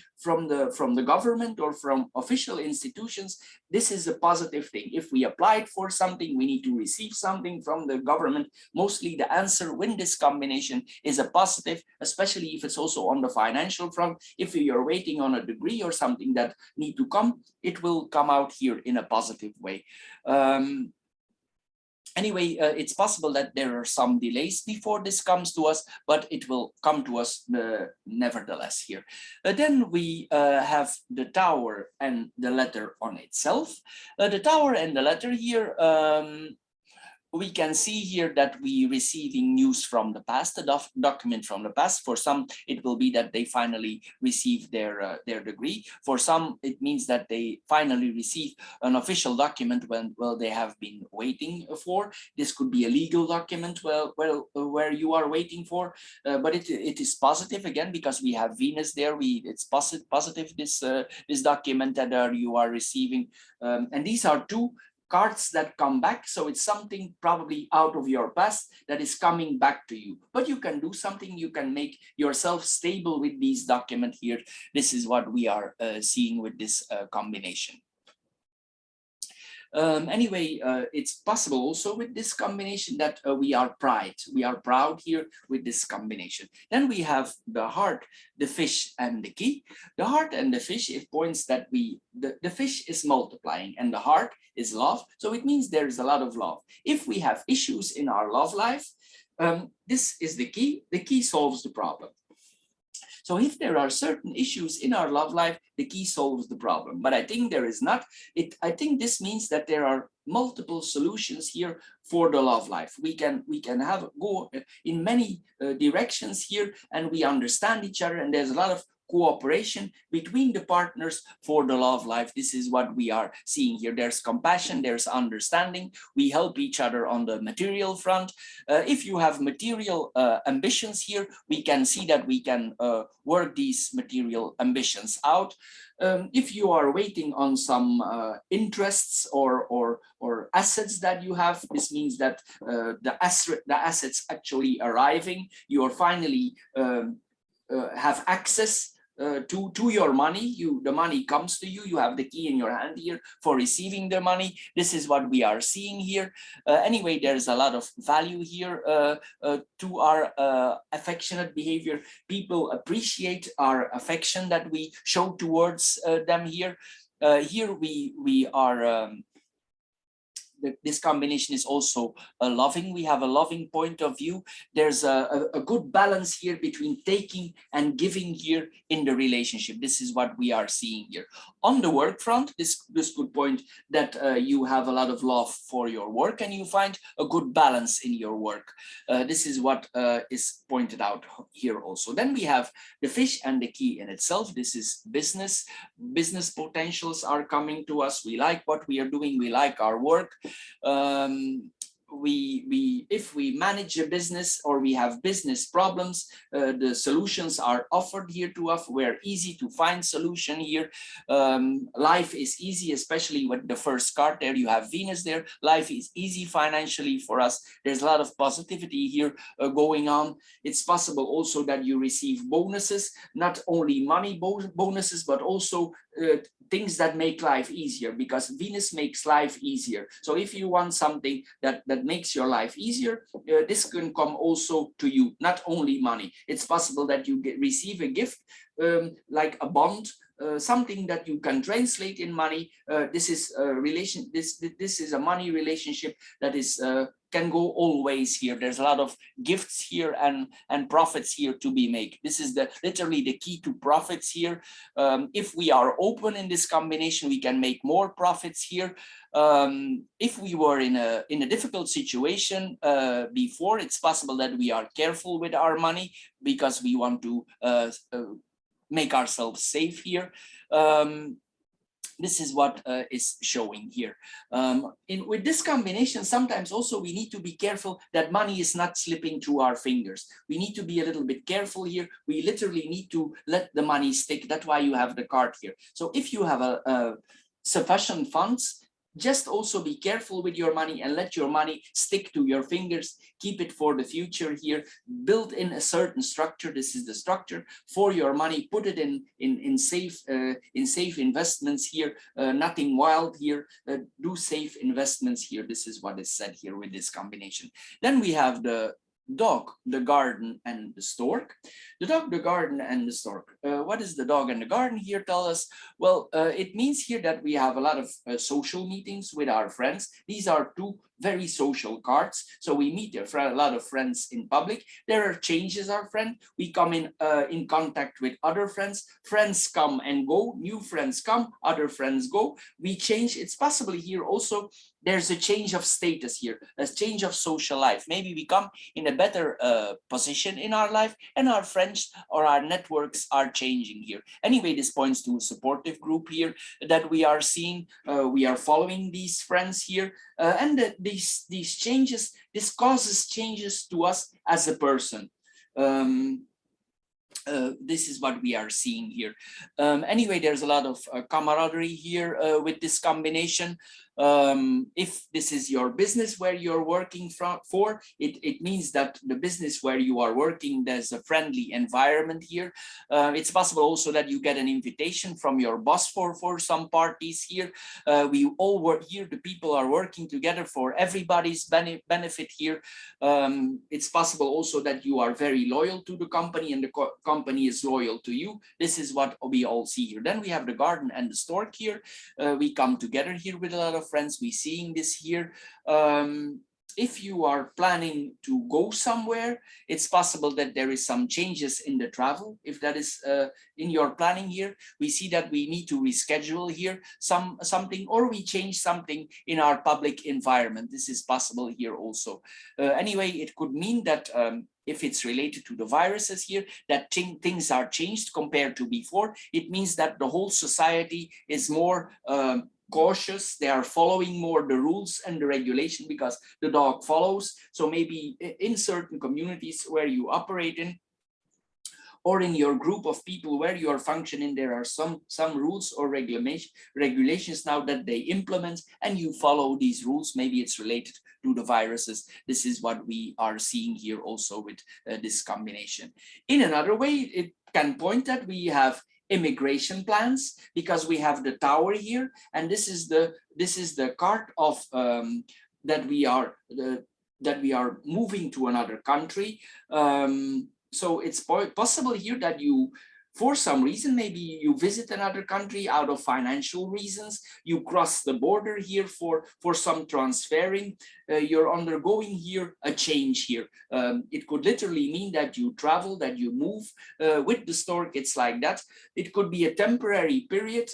government or from official institutions, this is a positive thing. If we applied for something, we need to receive something from the government. Mostly the answer with this combination is a positive, especially if it's also on the financial front. If you're waiting on a degree or something that need to come, it will come out here in a positive way. Anyway, it's possible that there are some delays before this comes to us, but it will come to us nevertheless here. Then we have the tower and the letter on itself. The tower and the letter here, we can see here that we receiving news from the past, a document from the past. For some, it will be that they finally receive their degree. For some, it means that they finally receive an official document when they have been waiting for. This could be a legal document where you are waiting for, but it is positive again because we have Venus there. It's positive this document that you are receiving, and these are two cards that come back. So it's something probably out of your past that is coming back to you, but you can do something. You can make yourself stable with these documents here. This is what we are seeing with this combination. Anyway, it's possible also with this combination that we are proud here with this combination. Then we have the heart, the fish, and the key. The heart and the fish, it points that the fish is multiplying and the heart is love. So it means there is a lot of love. If we have issues in our love life, this is the key. The key solves the problem. So if there are certain issues in our love life, the key solves the problem. But I think there is not. I think this means that there are multiple solutions here for the love life. We can go in many directions here, and we understand each other, and there's a lot of cooperation between the partners for the love life. This is what we are seeing here. There's compassion, there's understanding. We help each other on the material front. If you have material ambitions here, we can see that we can work these material ambitions out. If you are waiting on some interests or assets that you have, this means that the assets actually arriving. You are finally have access to your money. The money comes to you. You have the key in your hand here for receiving the money. This is what we are seeing here. Anyway, there's a lot of value here to our affectionate behavior. People appreciate our affection that we show towards them here. Here we are this combination is also a loving. We have a loving point of view. There's a good balance here between taking and giving here in the relationship. This is what we are seeing here. On the work front, this could point that you have a lot of love for your work and you find a good balance in your work. This is what is pointed out here also. Then we have the fish and the key in itself. This is business. Business potentials are coming to us. We like what we are doing. We like our work. If we manage a business or we have business problems, the solutions are offered here to us. We're easy to find solution here. Life is easy, especially with the first card there. You have Venus there. Life is easy financially for us. There's a lot of positivity here going on. It's possible also that you receive bonuses, not only money bonuses, but also things that make life easier, because Venus makes life easier. So if you want something that that makes your life easier, this can come also to you, not only money. It's possible that you receive a gift like a bond, something that you can translate in money. This is a relation. This is a money relationship that is can go always here. There's a lot of gifts here and profits here to be made. This is literally the key to profits here. If we are open in this combination, we can make more profits here. If we were in a difficult situation before, it's possible that we are careful with our money because we want to make ourselves safe here. This is what is showing here. With this combination, sometimes also we need to be careful that money is not slipping through our fingers. We need to be a little bit careful here. We literally need to let the money stick. That's why you have the card here. So if you have a sufficient funds, just also be careful with your money and let your money stick to your fingers. Keep it for the future here. Build in a certain structure. This is the structure for your money. Put it in safe investments here. Nothing wild here. Do safe investments here. This is what is said here with this combination. Then we have the dog, the garden, and the stork. The dog, the garden, and the stork. What does the dog and the garden here tell us? Well, it means here that we have a lot of social meetings with our friends. These are two very social cards. So we meet a lot of friends in public. There are changes, our friend. We come in contact with other friends. Friends come and go. New friends come. Other friends go. We change. It's possible here also there's a change of status here, a change of social life. Maybe we come in a better position in our life and our friends or our networks are changing here. Anyway, this points to a supportive group here that we are seeing. We are following these friends here and these changes, this causes changes to us as a person. This is what we are seeing here. Anyway, there's a lot of camaraderie here with this combination. If this is your business where you're working for, it means that the business where you are working, there's a friendly environment here. It's possible also that you get an invitation from your boss for some parties here. We all work here, the people are working together for everybody's benefit here. It's possible also that you are very loyal to the company and the company is loyal to you. This is what we all see here. Then we have the garden and the stork here. We come together here with a lot of friends. We seeing this here. If you are planning to go somewhere, it's possible that there is some changes in the travel. If that is in your planning here, we see that we need to reschedule here something, or we change something in our public environment. This is possible here also. Anyway, it could mean that if it's related to the viruses here, that things are changed compared to before. It means that the whole society is more cautious. They are following more the rules and the regulation because the dog follows. So maybe in certain communities where you operate in, or in your group of people where you are functioning, there are some rules or regulations now that they implement, and you follow these rules. Maybe it's related to the viruses. This is what we are seeing here also with this combination. In another way, it can point that we have immigration plans because we have the tower here, and this is the card of that we are moving to another country. So it's possible here that you, for some reason, maybe you visit another country out of financial reasons, you cross the border here for some transferring, you're undergoing here a change here. It could literally mean that you travel, that you move. With the stork, it's like that. It could be a temporary period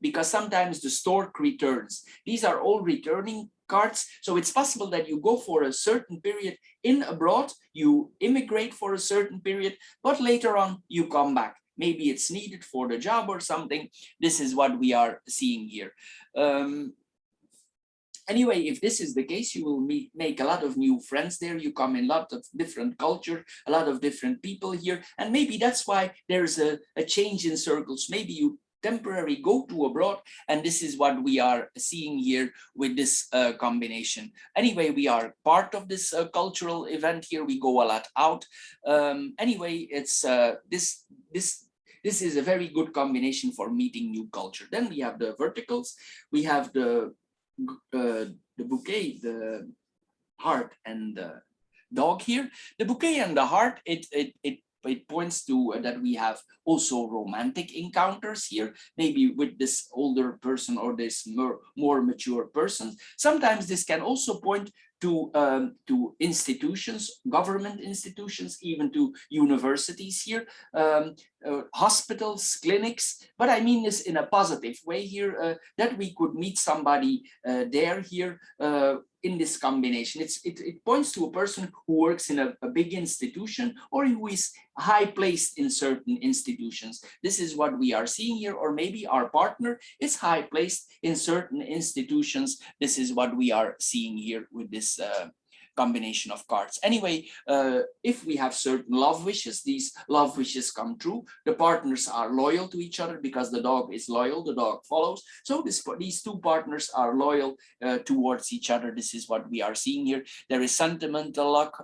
because sometimes the stork returns. These are all returning cards. So it's possible that you go for a certain period in abroad, you immigrate for a certain period, but later on you come back. Maybe it's needed for the job or something. This is what we are seeing here. Anyway, if this is the case, you will make a lot of new friends there. You come in a lot of different culture, a lot of different people here. And maybe that's why there's a change in circles. Maybe you temporarily go to abroad, and this is what we are seeing here with this combination. Anyway, we are part of this cultural event here. We go a lot out. Anyway, it's this is a very good combination for meeting new culture. Then we have the verticals. We have the bouquet, heart and the dog here. The bouquet and the heart, it points to that we have also romantic encounters here, maybe with this older person or this more mature person. Sometimes this can also point to institutions, government institutions, even to universities here, hospitals, clinics. But I mean this in a positive way here, that we could meet somebody there here in this combination. It points to a person who works in a big institution or who is high placed in certain institutions. This is what we are seeing here, or maybe our partner is high placed in certain institutions. This is what we are seeing here with this combination of cards. Anyway, if we have certain love wishes, these love wishes come true. The partners are loyal to each other because the dog is loyal, the dog follows. So these two partners are loyal towards each other. This is what we are seeing here. There is sentimental luck.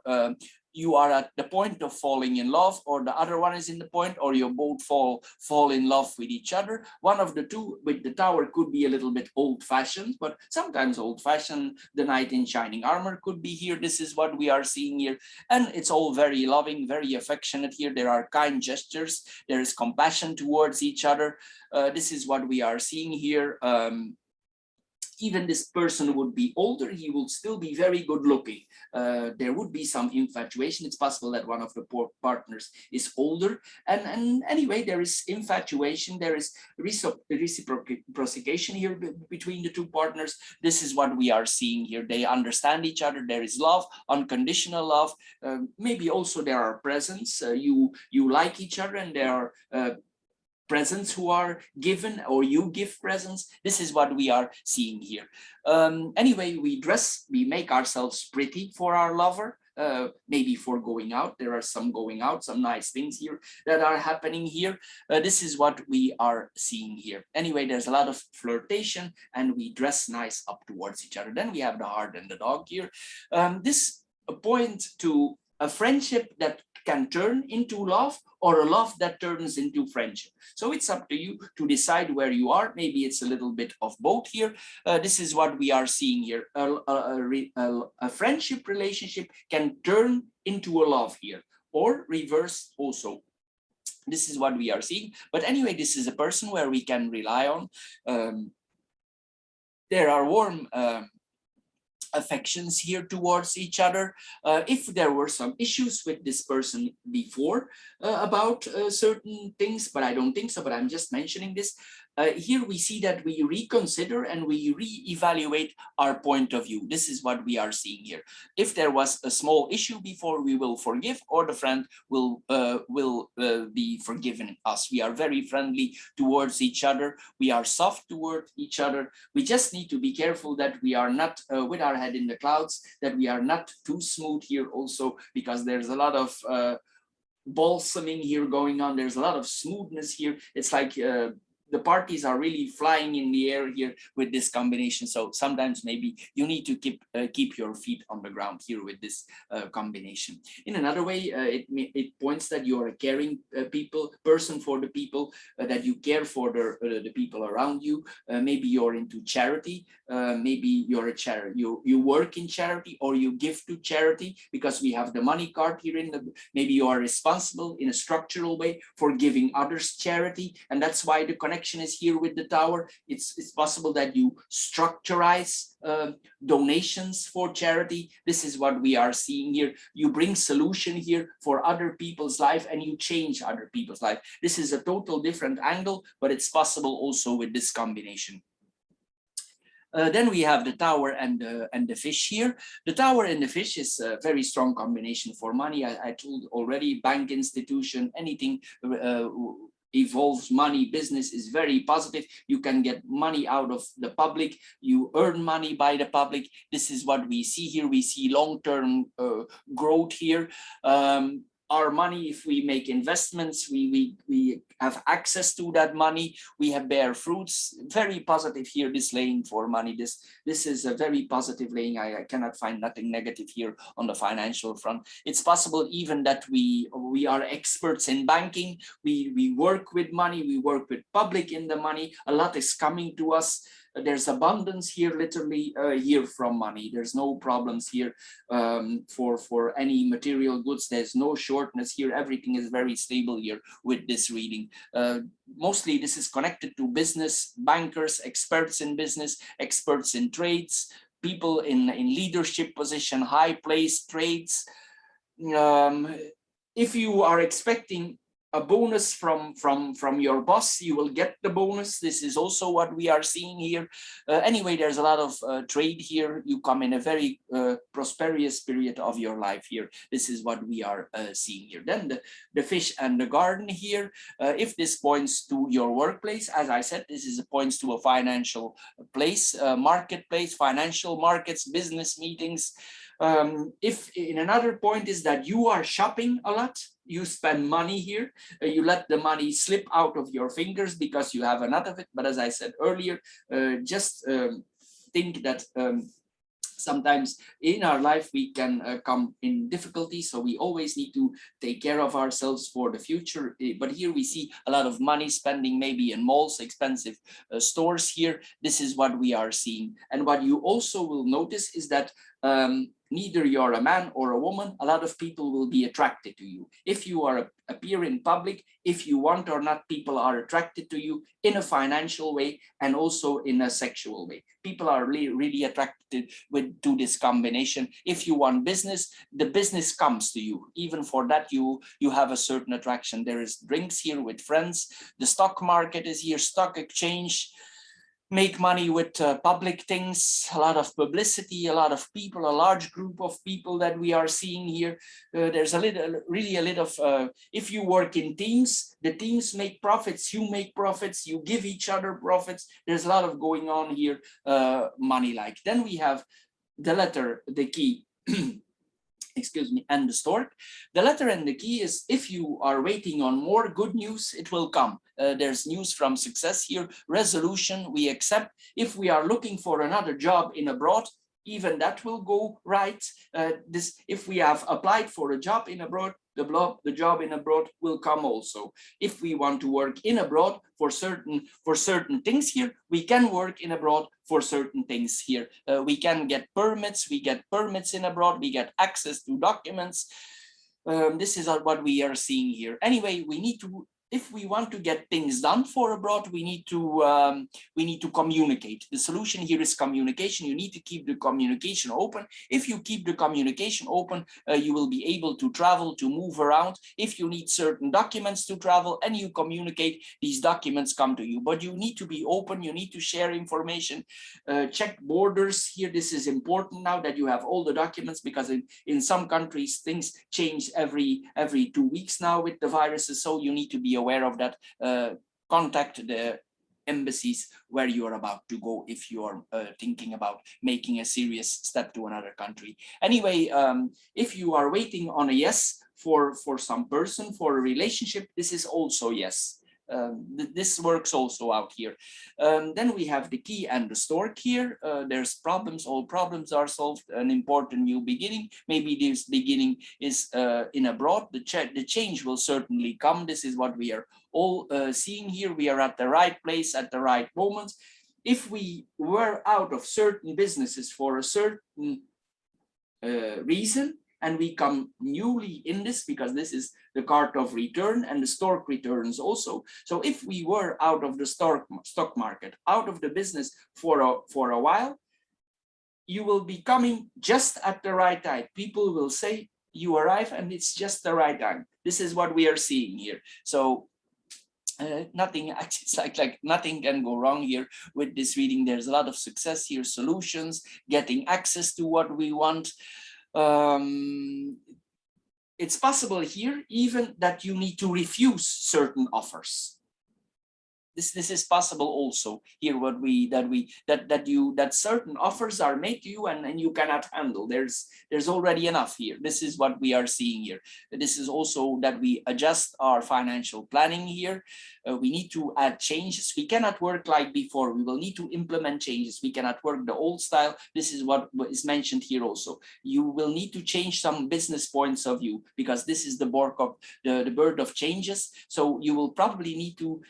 You are at the point of falling in love, or the other one is in the point, or you both fall in love with each other. One of the two with the tower could be a little bit old-fashioned, but sometimes old-fashioned. The knight in shining armor could be here. This is what we are seeing here. And it's all very loving, very affectionate here. There are kind gestures. There is compassion towards each other. This is what we are seeing here. Even this person would be older, he will still be very good looking. There would be some infatuation. It's possible that one of the partners is older. And anyway, there is infatuation. There is reciprocation here between the two partners. This is what we are seeing here. They understand each other. There is love, unconditional love. Maybe also there are presents. You like each other, and there are presents who are given, or you give presents. This is what we are seeing here. Anyway, we make ourselves pretty for our lover, maybe for going out. There are some going out, some nice things here that are happening here. This is what we are seeing here. Anyway, there's a lot of flirtation, and we dress nice up towards each other. Then we have the heart and the dog here. This point to a friendship that can turn into love, or a love that turns into friendship. So it's up to you to decide where you are. Maybe it's a little bit of both here. This is what we are seeing here. A friendship relationship can turn into a love here, or reverse also. This is what we are seeing. But anyway, this is a person where we can rely on. There are warm affections here towards each other. If there were some issues with this person before about certain things, but I don't think so, but I'm just mentioning this. Here we see that we reconsider and we re-evaluate our point of view. This is what we are seeing here. If there was a small issue before, we will forgive, or the friend will be forgiven us. We are very friendly towards each other. We are soft towards each other. We just need to be careful that we are not with our head in the clouds, that we are not too smooth here also, because there's a lot of balsaming here going on. There's a lot of smoothness here. It's like the parties are really flying in the air here with this combination. So sometimes maybe you need to keep your feet on the ground here with this combination. In another way, it points that you're a caring person for the people, that you care for the people around you. Maybe you're into charity. Maybe you're a charity. You work in charity, or you give to charity, because we have the money card here in the. Maybe you are responsible in a structural way for giving others charity, and that's why the connection is here with the tower. It's possible that you structurize donations for charity. This is what we are seeing here. You bring solution here for other people's life, and you change other people's life. This is a total different angle, but it's possible also with this combination. Then we have the tower and the fish here. The tower and the fish is a very strong combination for money. I told already, bank institution, anything evolves money, business is very positive. You can get money out of the public. You earn money by the public. This is what we see here. We see long-term growth here. our money, if we make investments, we have access to that money, we have bear fruits. Very positive here, this laying for money. This is a very positive laying. I cannot find nothing negative here on the financial front. It's possible even that we are experts in banking. We work with money, we work with public in the money. A lot is coming to us. There's abundance here, literally here from money. There's no problems here for any material goods. There's no shortness here. Everything is very stable here with this reading. Mostly this is connected to business, bankers, experts in business, experts in trades, people in leadership position, high placed trades. If you are expecting a bonus from your boss, you will get the bonus. This is also what we are seeing here. Anyway, there's a lot of trade here. You come in a very prosperous period of your life here. This is what we are seeing here. Then the fish and the garden here. If this points to your workplace, as I said, this is points to a financial place, marketplace, financial markets, business meetings. If in another point is that you are shopping a lot, you spend money here, you let the money slip out of your fingers because you have enough of it. But as I said earlier, just think that sometimes in our life we can come in difficulty, so we always need to take care of ourselves for the future. But here we see a lot of money spending, maybe in malls, expensive stores here. This is what we are seeing. And what you also will notice is that neither you're a man or a woman, a lot of people will be attracted to you. If you are appear in public, if you want or not, people are attracted to you in a financial way and also in a sexual way. People are really attracted to this combination. If you want business, the business comes to you. Even for that, you have a certain attraction. There is drinks here with friends. The stock market is here, stock exchange. Make money with public things, a lot of publicity, a lot of people, a large group of people that we are seeing here. There's really a little of, if you work in teams, the teams make profits, you make profits, you give each other profits. There's a lot of going on here, money-like. Then we have the letter, the key. Excuse me, and the stork. The letter and the key is, if you are waiting on more good news, it will come. There's news from success here, resolution, we accept. If we are looking for another job in abroad, even that will go right. If we have applied for a job in abroad, the job in abroad will come also. If we want to work in abroad for certain things here, we can work in abroad for certain things here. We can get permits, we get permits in abroad, we get access to documents. This is what we are seeing here. Anyway, we need to, if we want to get things done for abroad, we need to communicate. The solution here is communication. You need to keep the communication open. If you keep the communication open, you will be able to travel, to move around. If you need certain documents to travel and you communicate, these documents come to you. But you need to be open. You need to share information. Check borders here. This is important now that you have all the documents, because in some countries things change every 2 weeks now with the viruses. So you need to be aware of that. Contact the embassies where you are about to go if you are thinking about making a serious step to another country. Anyway, if you are waiting on a yes for some person, for a relationship, this is also yes. This works also out here. Then we have the key and the stork here. There's problems, all problems are solved, an important new beginning. Maybe this beginning is in abroad. The change will certainly come. This is what we are all seeing here. We are at the right place at the right moment. If we were out of certain businesses for a certain reason, and we come newly in this, because this is the card of return, and the stork returns also. So if we were out of the stock market, out of the business for a while, you will be coming just at the right time. People will say you arrive and it's just the right time. This is what we are seeing here. So nothing, it's like nothing can go wrong here with this reading. There's a lot of success here, solutions, getting access to what we want. It's possible here even that you need to refuse certain offers. This is possible also here. That certain offers are made to you and you cannot handle. There's already enough here. This is what we are seeing here. This is also that we adjust our financial planning here. We need to add changes. We cannot work like before. We will need to implement changes. We cannot work the old style. This is what is mentioned here also. You will need to change some business points of view, because this is the bird of changes. So you will probably need to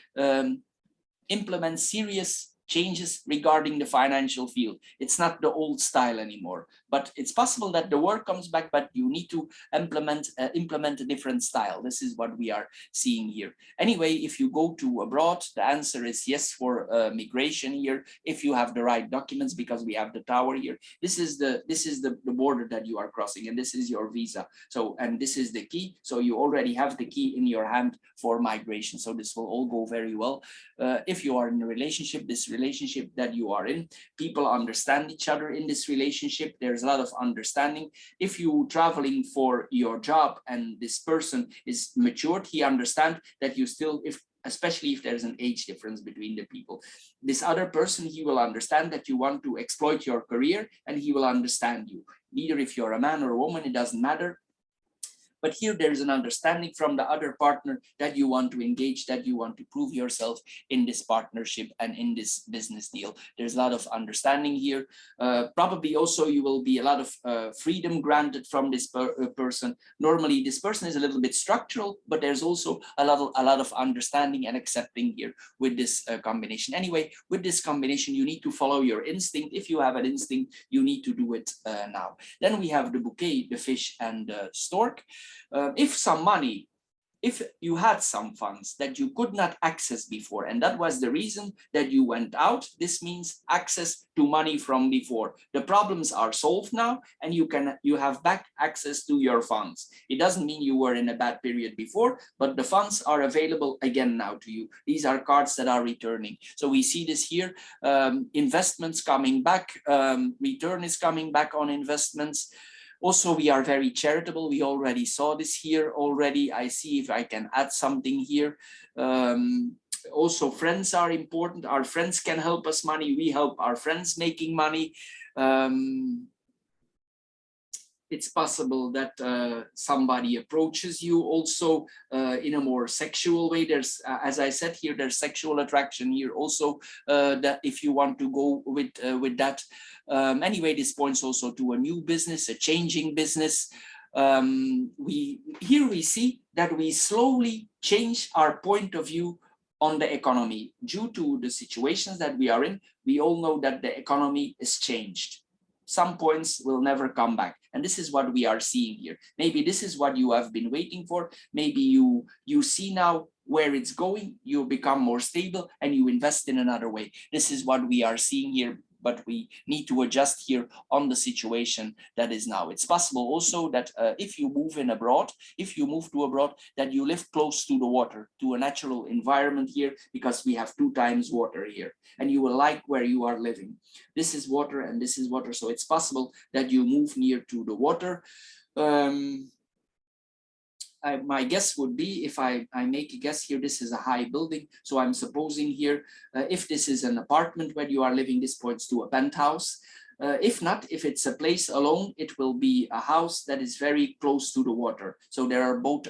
implement serious changes regarding the financial field. It's not the old style anymore, but it's possible that the work comes back, but you need to implement a different style. This is what we are seeing here. Anyway, if you go to abroad, the answer is yes for migration here, if you have the right documents, because we have the tower here. This is the border that you are crossing, and this is your visa. So, and this is the key. So you already have the key in your hand for migration. So this will all go very well. If you are in a relationship, this relationship that you are in, people understand each other in this relationship. There's a lot of understanding. If you traveling for your job and this person is matured, he understands that you still, especially if there's an age difference between the people. This other person, he will understand that you want to exploit your career, and he will understand you. Either if you're a man or a woman, it doesn't matter. But here there is an understanding from the other partner that you want to engage, that you want to prove yourself in this partnership and in this business deal. There's a lot of understanding here. Probably also you will be a lot of freedom granted from this person. Normally this person is a little bit structural, but there's also a lot of understanding and accepting here with this combination. Anyway, with this combination, you need to follow your instinct. If you have an instinct, you need to do it now. Then we have the bouquet, the fish, and the stork. If you had some funds that you could not access before, and that was the reason that you went out, this means access to money from before. The problems are solved now, and you have back access to your funds. It doesn't mean you were in a bad period before, but the funds are available again now to you. These are cards that are returning. So we see this here, investments coming back, return is coming back on investments. Also, we are very charitable. We already saw this here already. I see if I can add something here. Also, friends are important. Our friends can help us money. We help our friends making money. It's possible that somebody approaches you also in a more sexual way. There's, as I said here, there's sexual attraction here also, that if you want to go with that. Anyway, this points also to a new business, a changing business. Here we see that we slowly change our point of view on the economy. Due to the situations that we are in, we all know that the economy is changed. Some points will never come back. And this is what we are seeing here. Maybe this is what you have been waiting for. Maybe you see now where it's going, you become more stable and you invest in another way. This is what we are seeing here, but we need to adjust here on the situation that is now. It's possible also that if you move to abroad, that you live close to the water, to a natural environment here, because we have 2 times water here, and you will like where you are living. This is water and this is water, so it's possible that you move near to the water. My guess would be, if I make a guess here, this is a high building. So I'm supposing here, if this is an apartment where you are living, this points to a penthouse. If not, if it's a place alone, it will be a house that is very close to the water. So there are both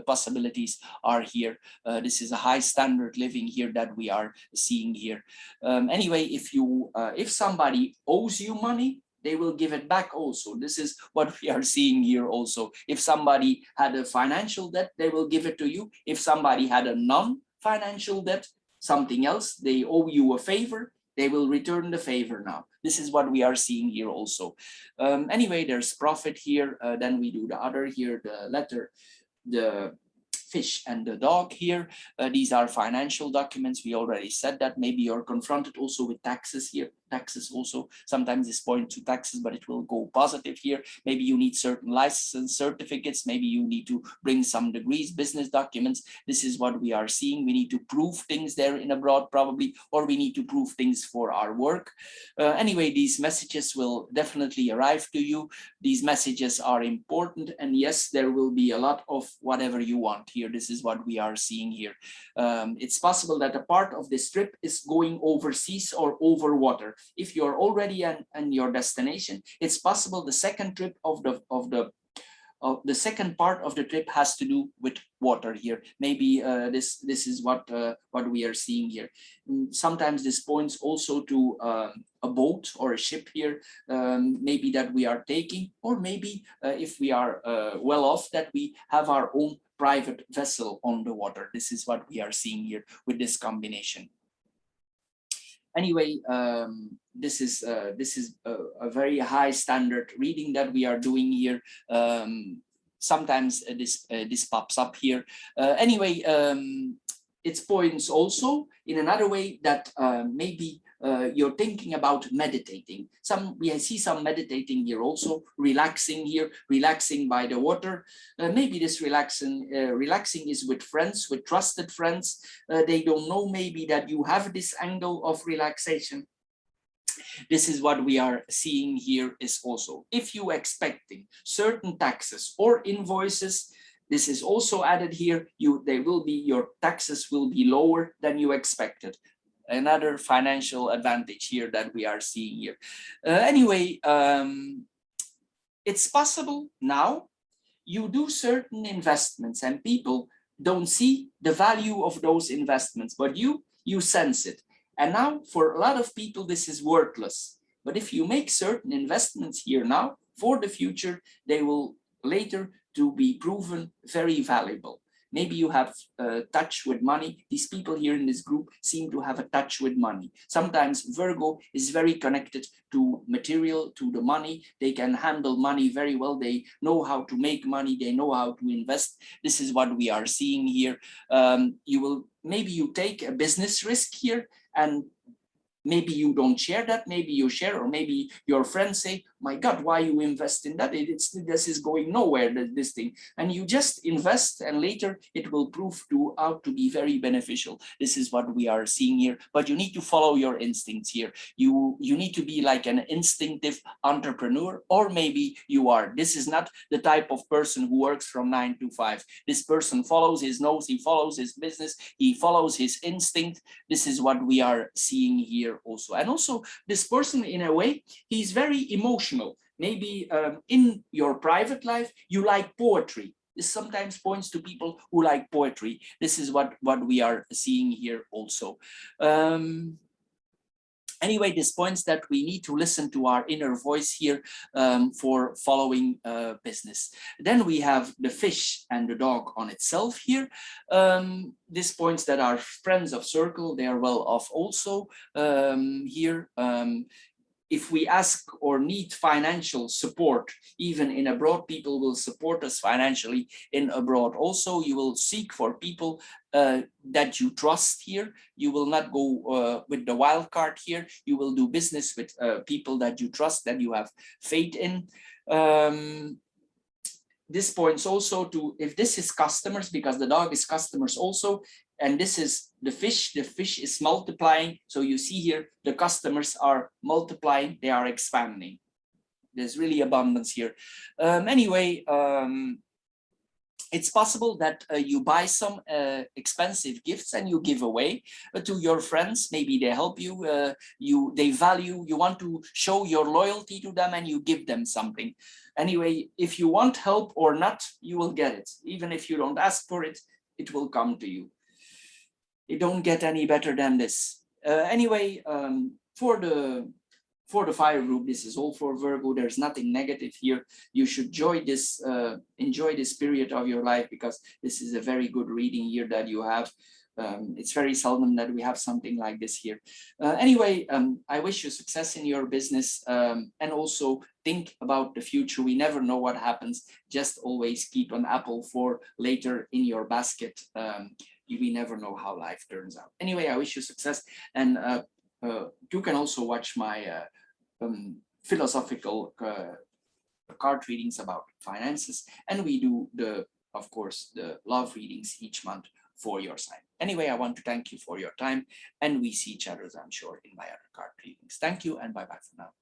possibilities are here. This is a high standard living here that we are seeing here. Anyway, if somebody owes you money, they will give it back also. This is what we are seeing here also. If somebody had a financial debt, they will give it to you. If somebody had a non-financial debt, something else, they owe you a favor, they will return the favor now. This is what we are seeing here also. Anyway, there's profit here. Then we do the other here, the letter, the fish and the dog here. These are financial documents. We already said that. Maybe you're confronted also with taxes here. taxes also. Sometimes this point to taxes, but it will go positive here. Maybe you need certain license certificates. Maybe you need to bring some degrees, business documents. This is what we are seeing. We need to prove things there in abroad probably, or we need to prove things for our work. Anyway, these messages will definitely arrive to you. These messages are important, and yes, there will be a lot of whatever you want here. This is what we are seeing here. It's possible that a part of this trip is going overseas or over water. If you're already in your destination, it's possible the second trip of the second part of the trip has to do with water here. Maybe this is what we are seeing here. Sometimes this points also to a boat or a ship here, maybe that we are taking, or maybe if we are well off, that we have our own private vessel on the water. This is what we are seeing here with this combination. Anyway, this is a very high standard reading that we are doing here. Sometimes this pops up here. Anyway, it points also in another way that maybe you're thinking about meditating. We see some meditating here also, relaxing here, relaxing by the water. Maybe this relaxing is with friends, with trusted friends. They don't know maybe that you have this angle of relaxation. This is what we are seeing here is also, if you expecting certain taxes or invoices, this is also added here. Your taxes will be lower than you expected. Another financial advantage here that we are seeing here. Anyway, it's possible now you do certain investments and people don't see the value of those investments, but you sense it. And now for a lot of people, this is worthless. But if you make certain investments here now for the future, they will later to be proven very valuable. Maybe you have a touch with money. These people here in this group seem to have a touch with money. Sometimes Virgo is very connected to material, to the money. They can handle money very well. They know how to make money. They know how to invest. This is what we are seeing here. Maybe you take a business risk here, and maybe you don't share that, maybe you share, or maybe your friends say, my God, why you invest in that? This is going nowhere, this thing. And you just invest, and later it will prove out to be very beneficial. This is what we are seeing here. But you need to follow your instincts here. You need to be like an instinctive entrepreneur, or maybe you are. This is not the type of person who works from 9 to 5. This person follows his nose, he follows his business, he follows his instinct. This is what we are seeing here also. And also this person, in a way, he's very emotional. Maybe in your private life, you like poetry. This sometimes points to people who like poetry. This is what we are seeing here also. Anyway, this points that we need to listen to our inner voice here for following business. Then we have the fish and the dog on itself here. This points that our friends of circle, they are well off also here. If we ask or need financial support, even in abroad, people will support us financially in abroad. Also, you will seek for people that you trust here. You will not go with the wild card here. You will do business with people that you trust, that you have faith in. This points also to, if this is customers, because the dog is customers also, and this is the fish is multiplying. So you see here, the customers are multiplying, they are expanding. There's really abundance here. Anyway, it's possible that you buy some expensive gifts and you give away to your friends. Maybe they help you, they value, you want to show your loyalty to them, and you give them something. Anyway, if you want help or not, you will get it. Even if you don't ask for it, it will come to you. It don't get any better than this. Anyway, for the fire group, this is all for Virgo. There's nothing negative here. You should enjoy this period of your life, because this is a very good reading here that you have. It's very seldom that we have something like this here. Anyway, I wish you success in your business, and also think about the future. We never know what happens. Just always keep an apple for later in your basket. We never know how life turns out. Anyway, I wish you success, and you can also watch my philosophical card readings about finances, and we do of course, the love readings each month for your sign. Anyway, I want to thank you for your time, and we see each other, I'm sure, in my other card readings. Thank you, and bye bye for now.